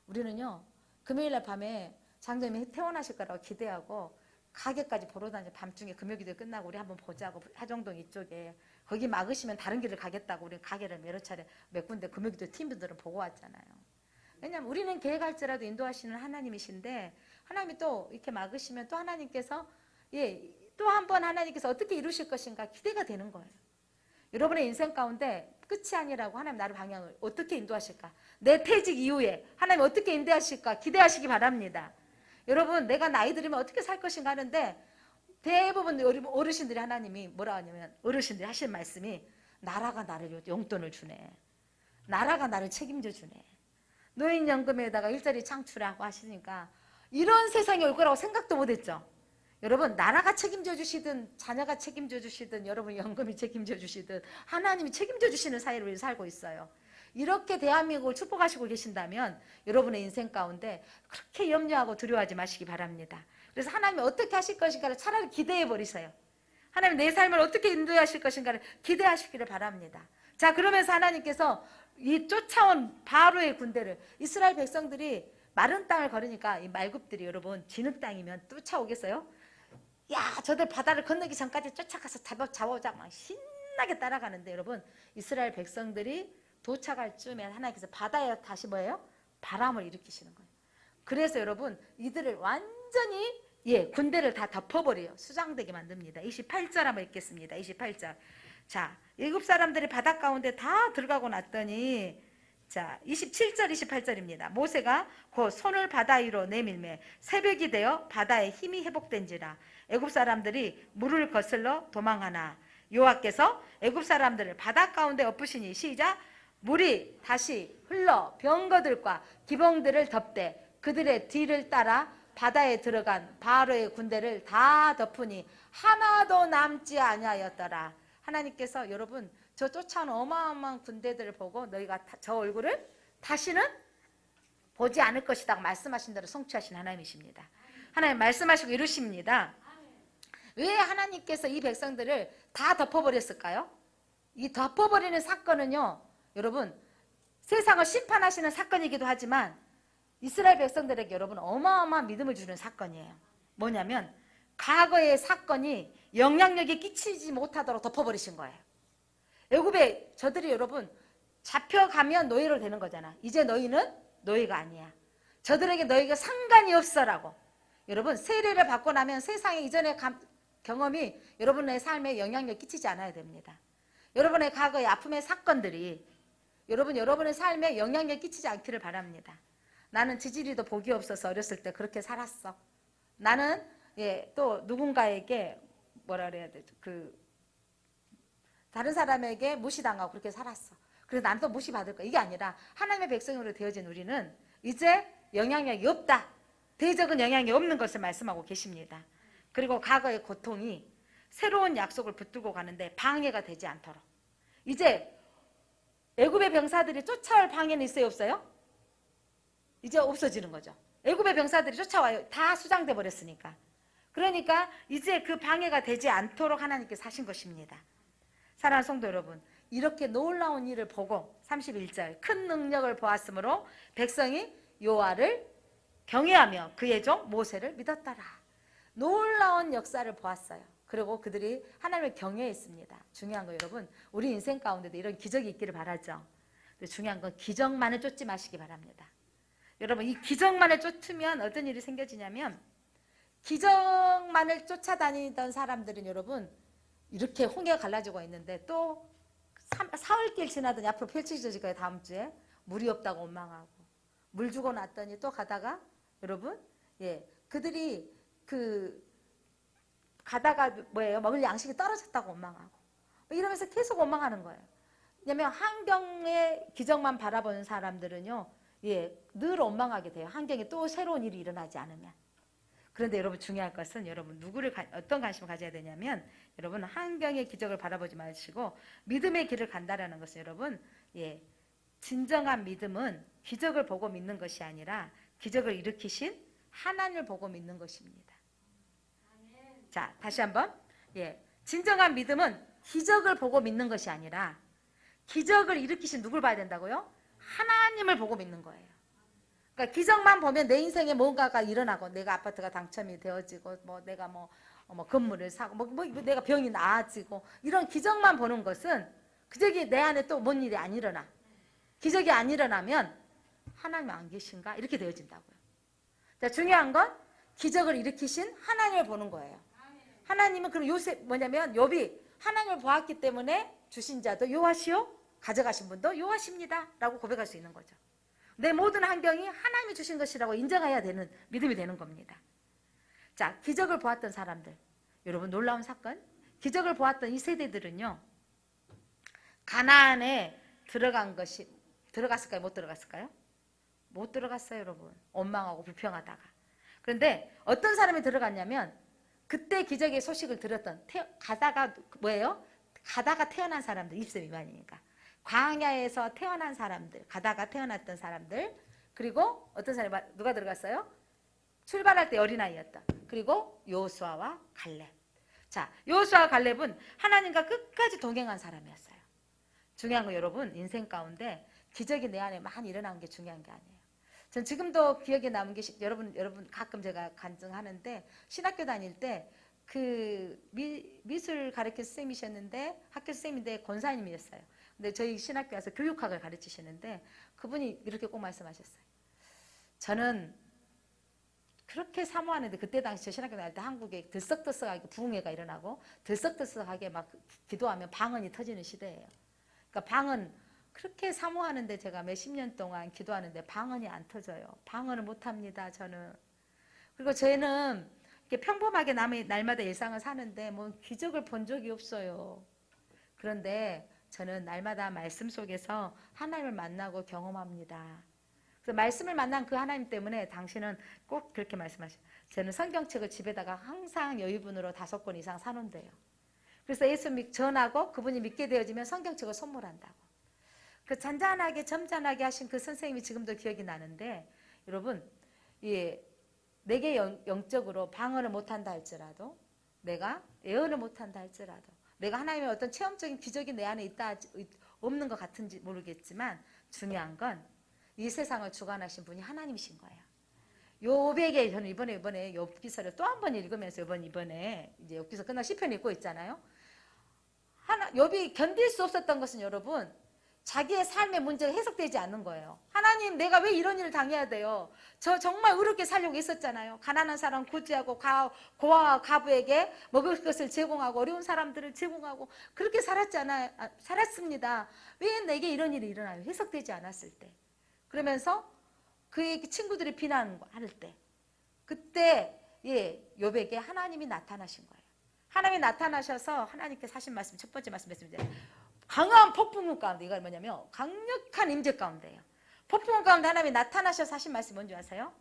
우리는요 금요일날 밤에 장로님이 퇴원하실 거라고 기대하고 가게까지 보러 다니죠. 밤중에 금요기도 끝나고 우리 한번 보자고 하정동 이쪽에 거기 막으시면 다른 길을 가겠다고 우리 가게를 여러 차례 몇 군데 금요기도 팀들은 보고 왔잖아요. 왜냐하면 우리는 계획할지라도 인도하시는 하나님이신데 하나님이 또 이렇게 막으시면 또 하나님께서 또 한 번 하나님께서 어떻게 이루실 것인가 기대가 되는 거예요. 여러분의 인생 가운데 끝이 아니라고 하나님 나를 방향을 어떻게 인도하실까? 내 퇴직 이후에 하나님 어떻게 인도하실까? 기대하시기 바랍니다. 여러분 내가 나이 들으면 어떻게 살 것인가 하는데 대부분 어르신들이 하나님이 뭐라 하냐면 어르신들이 하실 말씀이 나라가 나를 용돈을 주네. 나라가 나를 책임져 주네. 노인연금에다가 일자리 창출하고 하시니까 이런 세상이 올 거라고 생각도 못했죠. 여러분 나라가 책임져 주시든 자녀가 책임져 주시든 여러분 연금이 책임져 주시든 하나님이 책임져 주시는 사회를 살고 있어요. 이렇게 대한민국을 축복하시고 계신다면 여러분의 인생 가운데 그렇게 염려하고 두려워하지 마시기 바랍니다. 그래서 하나님이 어떻게 하실 것인가를 차라리 기대해 버리세요. 하나님 내 삶을 어떻게 인도하실 것인가를 기대하시기를 바랍니다. 자 그러면서 하나님께서 이 쫓아온 바로의 군대를 이스라엘 백성들이 마른 땅을 걸으니까 이 말굽들이 여러분 진흙 땅이면 쫓아오겠어요? 야 저들 바다를 건너기 전까지 쫓아가서 잡아오자 막 신나게 따라가는데 여러분 이스라엘 백성들이 도착할 쯤에 하나님께서 바다에 다시 뭐예요? 바람을 일으키시는 거예요. 그래서 여러분 이들을 완전히 군대를 다 덮어버려요. 수장되게 만듭니다. 28절 한번 읽겠습니다. 28절. 자, 애굽 사람들이 바다 가운데 다 들어가고 났더니 자, 27절 28절입니다. 모세가 곧 손을 바다 위로 내밀매 새벽이 되어 바다에 힘이 회복된지라 애굽 사람들이 물을 거슬러 도망하나 여호와께서 애굽 사람들을 바다 가운데 엎으시니 시작 물이 다시 흘러 병거들과 기병들을 덮되 그들의 뒤를 따라 바다에 들어간 바로의 군대를 다 덮으니 하나도 남지 아니하였더라. 하나님께서 여러분 저 쫓아오는 어마어마한 군대들을 보고 너희가 저 얼굴을 다시는 보지 않을 것이다 말씀하신 대로 성취하신 하나님이십니다. 하나님 말씀하시고 이루십니다. 왜 하나님께서 이 백성들을 다 덮어버렸을까요? 이 덮어버리는 사건은요 여러분 세상을 심판하시는 사건이기도 하지만 이스라엘 백성들에게 여러분 어마어마한 믿음을 주는 사건이에요. 뭐냐면 과거의 사건이 영향력이 끼치지 못하도록 덮어버리신 거예요. 애굽에 저들이 여러분 잡혀가면 노예로 되는 거잖아. 이제 너희는 노예가 아니야. 저들에게 너희가 상관이 없어라고. 여러분 세례를 받고 나면 세상의 이전의 경험이 여러분의 삶에 영향력 끼치지 않아야 됩니다. 여러분의 과거의 아픔의 사건들이 여러분의 삶에 영향력 끼치지 않기를 바랍니다. 나는 지지리도 복이 없어서 어렸을 때 그렇게 살았어. 나는 또 누군가에게 뭐라 그래야 되죠? 다른 사람에게 무시당하고 그렇게 살았어. 그래서 나는 또 무시받을 거야. 이게 아니라 하나님의 백성으로 되어진 우리는 이제 영향력이 없다. 대적은 영향이 없는 것을 말씀하고 계십니다. 그리고 과거의 고통이 새로운 약속을 붙들고 가는데 방해가 되지 않도록. 이제 애굽의 병사들이 쫓아올 방해는 있어요, 없어요? 이제 없어지는 거죠. 애굽의 병사들이 쫓아와요. 다 수장돼 버렸으니까. 그러니까 이제 그 방해가 되지 않도록 하나님께서 하신 것입니다. 사랑하는 성도 여러분, 이렇게 놀라운 일을 보고 31절 큰 능력을 보았으므로 백성이 여호와를 경외하며 그의 종 모세를 믿었더라. 놀라운 역사를 보았어요. 그리고 그들이 하나님을 경외했습니다. 중요한 거 여러분, 우리 인생 가운데도 이런 기적이 있기를 바라죠. 근데 중요한 건 기적만을 쫓지 마시기 바랍니다. 여러분 이 기적만을 쫓으면 어떤 일이 생겨지냐면 기적만을 쫓아다니던 사람들은 여러분 이렇게 홍해가 갈라지고 있는데 또 사흘길 지나더니 앞으로 펼쳐질 거예요. 다음 주에 물이 없다고 원망하고 물 주고 났더니 또 가다가 여러분 그들이 가다가 뭐예요? 먹을 양식이 떨어졌다고 원망하고 이러면서 계속 원망하는 거예요. 왜냐하면 환경의 기적만 바라보는 사람들은요 늘 원망하게 돼요. 환경에 또 새로운 일이 일어나지 않으면. 그런데 여러분 중요할 것은 여러분 어떤 관심을 가져야 되냐면 여러분 환경의 기적을 바라보지 마시고 믿음의 길을 간다라는 것은 여러분 진정한 믿음은 기적을 보고 믿는 것이 아니라 기적을 일으키신 하나님을 보고 믿는 것입니다. 자, 다시 한번. 진정한 믿음은 기적을 보고 믿는 것이 아니라 기적을 일으키신 누굴 봐야 된다고요? 하나님을 보고 믿는 거예요. 그러니까 기적만 보면 내 인생에 뭔가가 일어나고 내가 아파트가 당첨이 되어지고 내가 건물을 사고 내가 병이 나아지고 이런 기적만 보는 것은 기적이 내 안에 또 뭔 일이 안 일어나. 기적이 안 일어나면 하나님 안 계신가? 이렇게 되어진다고요. 자, 중요한 건 기적을 일으키신 하나님을 보는 거예요. 하나님은 그럼 뭐냐면 욥이 하나님을 보았기 때문에 주신 자도 요하시오, 가져가신 분도 요하십니다 라고 고백할 수 있는 거죠. 내 모든 환경이 하나님이 주신 것이라고 인정해야 되는 믿음이 되는 겁니다. 자, 기적을 보았던 사람들, 여러분 놀라운 사건, 기적을 보았던 이 세대들은요, 가나안에 들어갔을까요? 못 들어갔을까요? 못 들어갔어요, 여러분. 원망하고 불평하다가. 그런데 어떤 사람이 들어갔냐면 그때 기적의 소식을 들었던 가다가 뭐예요? 가다가 태어난 사람들, 입새 미만이니까. 광야에서 태어난 사람들, 가다가 태어났던 사람들, 그리고 어떤 사람이 누가 들어갔어요? 출발할 때 어린아이였다. 그리고 여호수아와 갈렙. 자, 여호수아와 갈렙은 하나님과 끝까지 동행한 사람이었어요. 중요한 건 여러분, 인생 가운데 기적이 내 안에 많이 일어나는 게 중요한 게 아니에요. 전 지금도 기억에 남은 게 여러분 가끔 제가 간증하는데 신학교 다닐 때 그 미술 가르쳐 선생님이셨는데 학교 선생님인데 권사님이었어요. 근데 저희 신학교 와서 교육학을 가르치시는데 그분이 이렇게 꼭 말씀하셨어요. 저는 그렇게 사모하는데 그때 당시 저 신학교 다닐 때 한국에 들썩들썩하게 부흥회가 일어나고 들썩들썩하게 막 기도하면 방언이 터지는 시대예요. 그러니까 방언 그렇게 사모하는데 제가 몇십 년 동안 기도하는데 방언이 안 터져요. 방언을 못합니다, 저는. 그리고 저희는 이렇게 평범하게 날마다 일상을 사는데 뭐 기적을 본 적이 없어요. 그런데 저는 날마다 말씀 속에서 하나님을 만나고 경험합니다. 그래서 말씀을 만난 그 하나님 때문에 당신은 꼭 그렇게 말씀하셔요. 저는 성경책을 집에다가 항상 여유분으로 5권 이상 사놓는데요. 그래서 예수 전하고 그분이 믿게 되어지면 성경책을 선물한다고. 그 잔잔하게 점잖하게 하신 그 선생님이 지금도 기억이 나는데 여러분 내게 영적으로 방언을 못한다 할지라도 내가 예언을 못한다 할지라도 내가 하나님의 어떤 체험적인 기적이 내 안에 있다 없는 것 같은지 모르겠지만 중요한 건 이 세상을 주관하신 분이 하나님이신 거예요. 욥에게 저는 이번에 욥기서를 또 한 번 읽으면서 이번에 이제 욥기서 끝나고 시편 읽고 있잖아요. 욥이 견딜 수 없었던 것은 여러분 자기의 삶의 문제가 해석되지 않는 거예요. 하나님 내가 왜 이런 일을 당해야 돼요? 저 정말 의롭게 살려고 했었잖아요. 가난한 사람 구제하고 고아와 가부에게 먹을 것을 제공하고 어려운 사람들을 제공하고 그렇게 살았습니다. 왜 내게 이런 일이 일어나요? 해석되지 않았을 때. 그러면서 그의 친구들이 비난할 때 그때 욥에게 하나님이 나타나신 거예요. 하나님이 나타나셔서 하나님께서 하신 말씀 첫 번째 말씀이잖아요. 강한 폭풍우 가운데 이건 뭐냐면 강력한 임재 가운데예요. 폭풍우 가운데 하나님이 나타나셔서 하신 말씀이 뭔지 아세요?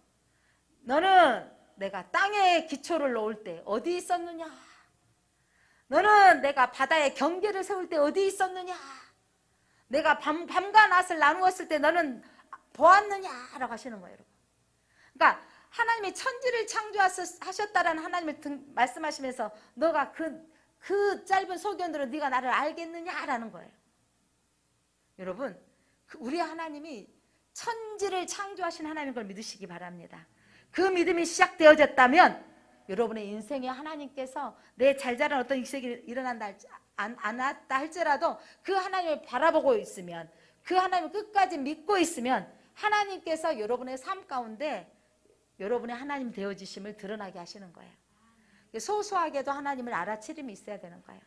너는 내가 땅에 기초를 놓을 때 어디 있었느냐? 너는 내가 바다에 경계를 세울 때 어디 있었느냐? 내가 밤과 낮을 나누었을 때 너는 보았느냐라고 하시는 거예요, 여러분. 그러니까 하나님이 천지를 창조하셨다라는 하나님을 말씀하시면서 너가 그 짧은 소견으로 네가 나를 알겠느냐라는 거예요. 여러분, 우리 하나님이 천지를 창조하신 하나님인 걸 믿으시기 바랍니다. 그 믿음이 시작되어졌다면 여러분의 인생에 하나님께서 내 잘 자란 어떤 기적이 일어난다 않았다 할지라도 그 하나님을 바라보고 있으면 그 하나님을 끝까지 믿고 있으면 하나님께서 여러분의 삶 가운데 여러분의 하나님 되어지심을 드러나게 하시는 거예요. 소소하게도 하나님을 알아채림이 있어야 되는 거예요.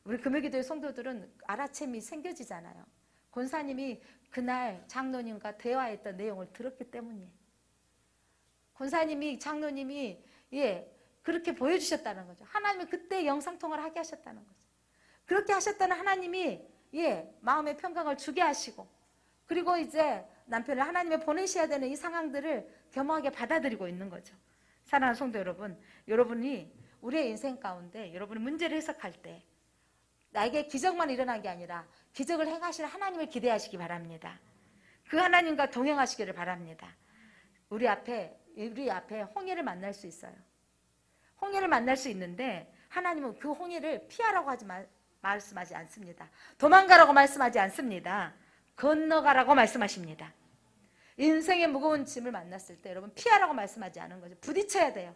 우리 금요기도의 성도들은 알아채림이 생겨지잖아요. 권사님이 그날 장로님과 대화했던 내용을 들었기 때문이에요. 권사님이 장로님이 그렇게 보여주셨다는 거죠. 하나님이 그때 영상통화를 하게 하셨다는 거죠. 그렇게 하셨다는 하나님이 마음의 평강을 주게 하시고 그리고 이제 남편을 하나님이 보내셔야 되는 이 상황들을 겸허하게 받아들이고 있는 거죠. 사랑하는 성도 여러분, 여러분이 우리의 인생 가운데 여러분이 문제를 해석할 때 나에게 기적만 일어난 게 아니라 기적을 행하실 하나님을 기대하시기 바랍니다. 그 하나님과 동행하시기를 바랍니다. 우리 앞에 우리 앞에 홍해를 만날 수 있어요. 홍해를 만날 수 있는데 하나님은 그 홍해를 피하라고 말씀하지 않습니다. 도망가라고 말씀하지 않습니다. 건너가라고 말씀하십니다. 인생의 무거운 짐을 만났을 때 여러분 피하라고 말씀하지 않은 거죠. 부딪혀야 돼요.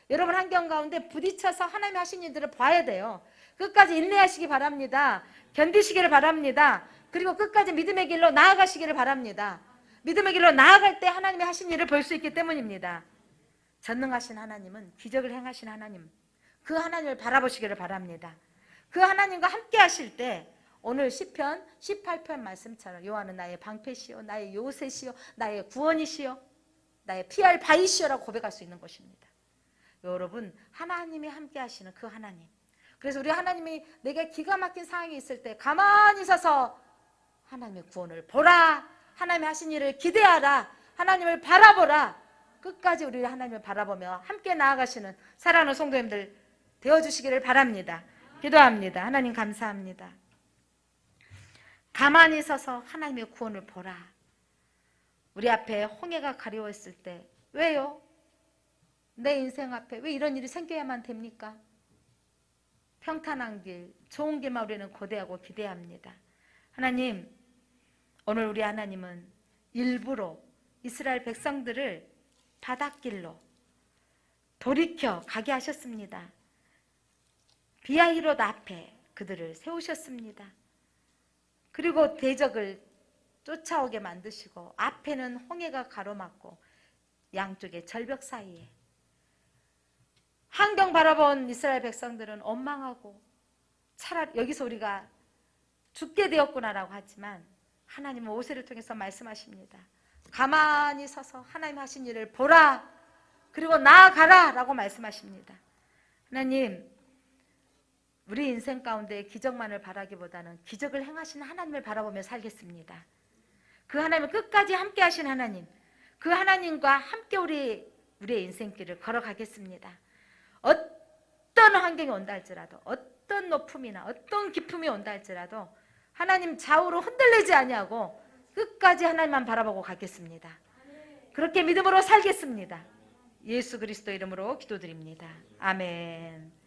여러분 환경 가운데 부딪혀서 하나님이 하신 일들을 봐야 돼요. 끝까지 인내하시기 바랍니다. 견디시기를 바랍니다. 그리고 끝까지 믿음의 길로 나아가시기를 바랍니다. 믿음의 길로 나아갈 때 하나님이 하신 일을 볼 수 있기 때문입니다. 전능하신 하나님은 기적을 행하신 하나님, 그 하나님을 바라보시기를 바랍니다. 그 하나님과 함께 하실 때 오늘 시편 18편 말씀처럼 여호와는 나의 방패시요 나의 요새시요 나의 구원이시요 나의 피할 바위시요라고 고백할 수 있는 것입니다. 여러분 하나님이 함께 하시는 그 하나님, 그래서 우리 하나님이 내게 기가 막힌 상황이 있을 때 가만히 서서 하나님의 구원을 보라, 하나님이 하신 일을 기대하라, 하나님을 바라보라, 끝까지 우리 하나님을 바라보며 함께 나아가시는 사랑하는 성도님들 되어주시기를 바랍니다. 기도합니다. 하나님 감사합니다. 가만히 서서 하나님의 구원을 보라. 우리 앞에 홍해가 가려웠을 때 왜요? 내 인생 앞에 왜 이런 일이 생겨야만 됩니까? 평탄한 길, 좋은 길만 우리는 고대하고 기대합니다. 하나님, 오늘 우리 하나님은 일부러 이스라엘 백성들을 바닷길로 돌이켜 가게 하셨습니다. 비아히롯 앞에 그들을 세우셨습니다. 그리고 대적을 쫓아오게 만드시고 앞에는 홍해가 가로막고 양쪽에 절벽 사이에 환경 바라본 이스라엘 백성들은 원망하고 차라리 여기서 우리가 죽게 되었구나라고 하지만 하나님은 모세를 통해서 말씀하십니다. 가만히 서서 하나님 하신 일을 보라, 그리고 나아가라 라고 말씀하십니다. 하나님, 우리 인생 가운데 기적만을 바라기보다는 기적을 행하시는 하나님을 바라보며 살겠습니다. 그 하나님을 끝까지 함께 하신 하나님, 그 하나님과 함께 우리의 인생길을 걸어가겠습니다. 어떤 환경이 온다 할지라도, 어떤 높음이나 어떤 기품이 온다 할지라도 하나님 좌우로 흔들리지 아니하고 끝까지 하나님만 바라보고 가겠습니다. 그렇게 믿음으로 살겠습니다. 예수 그리스도 이름으로 기도드립니다. 아멘.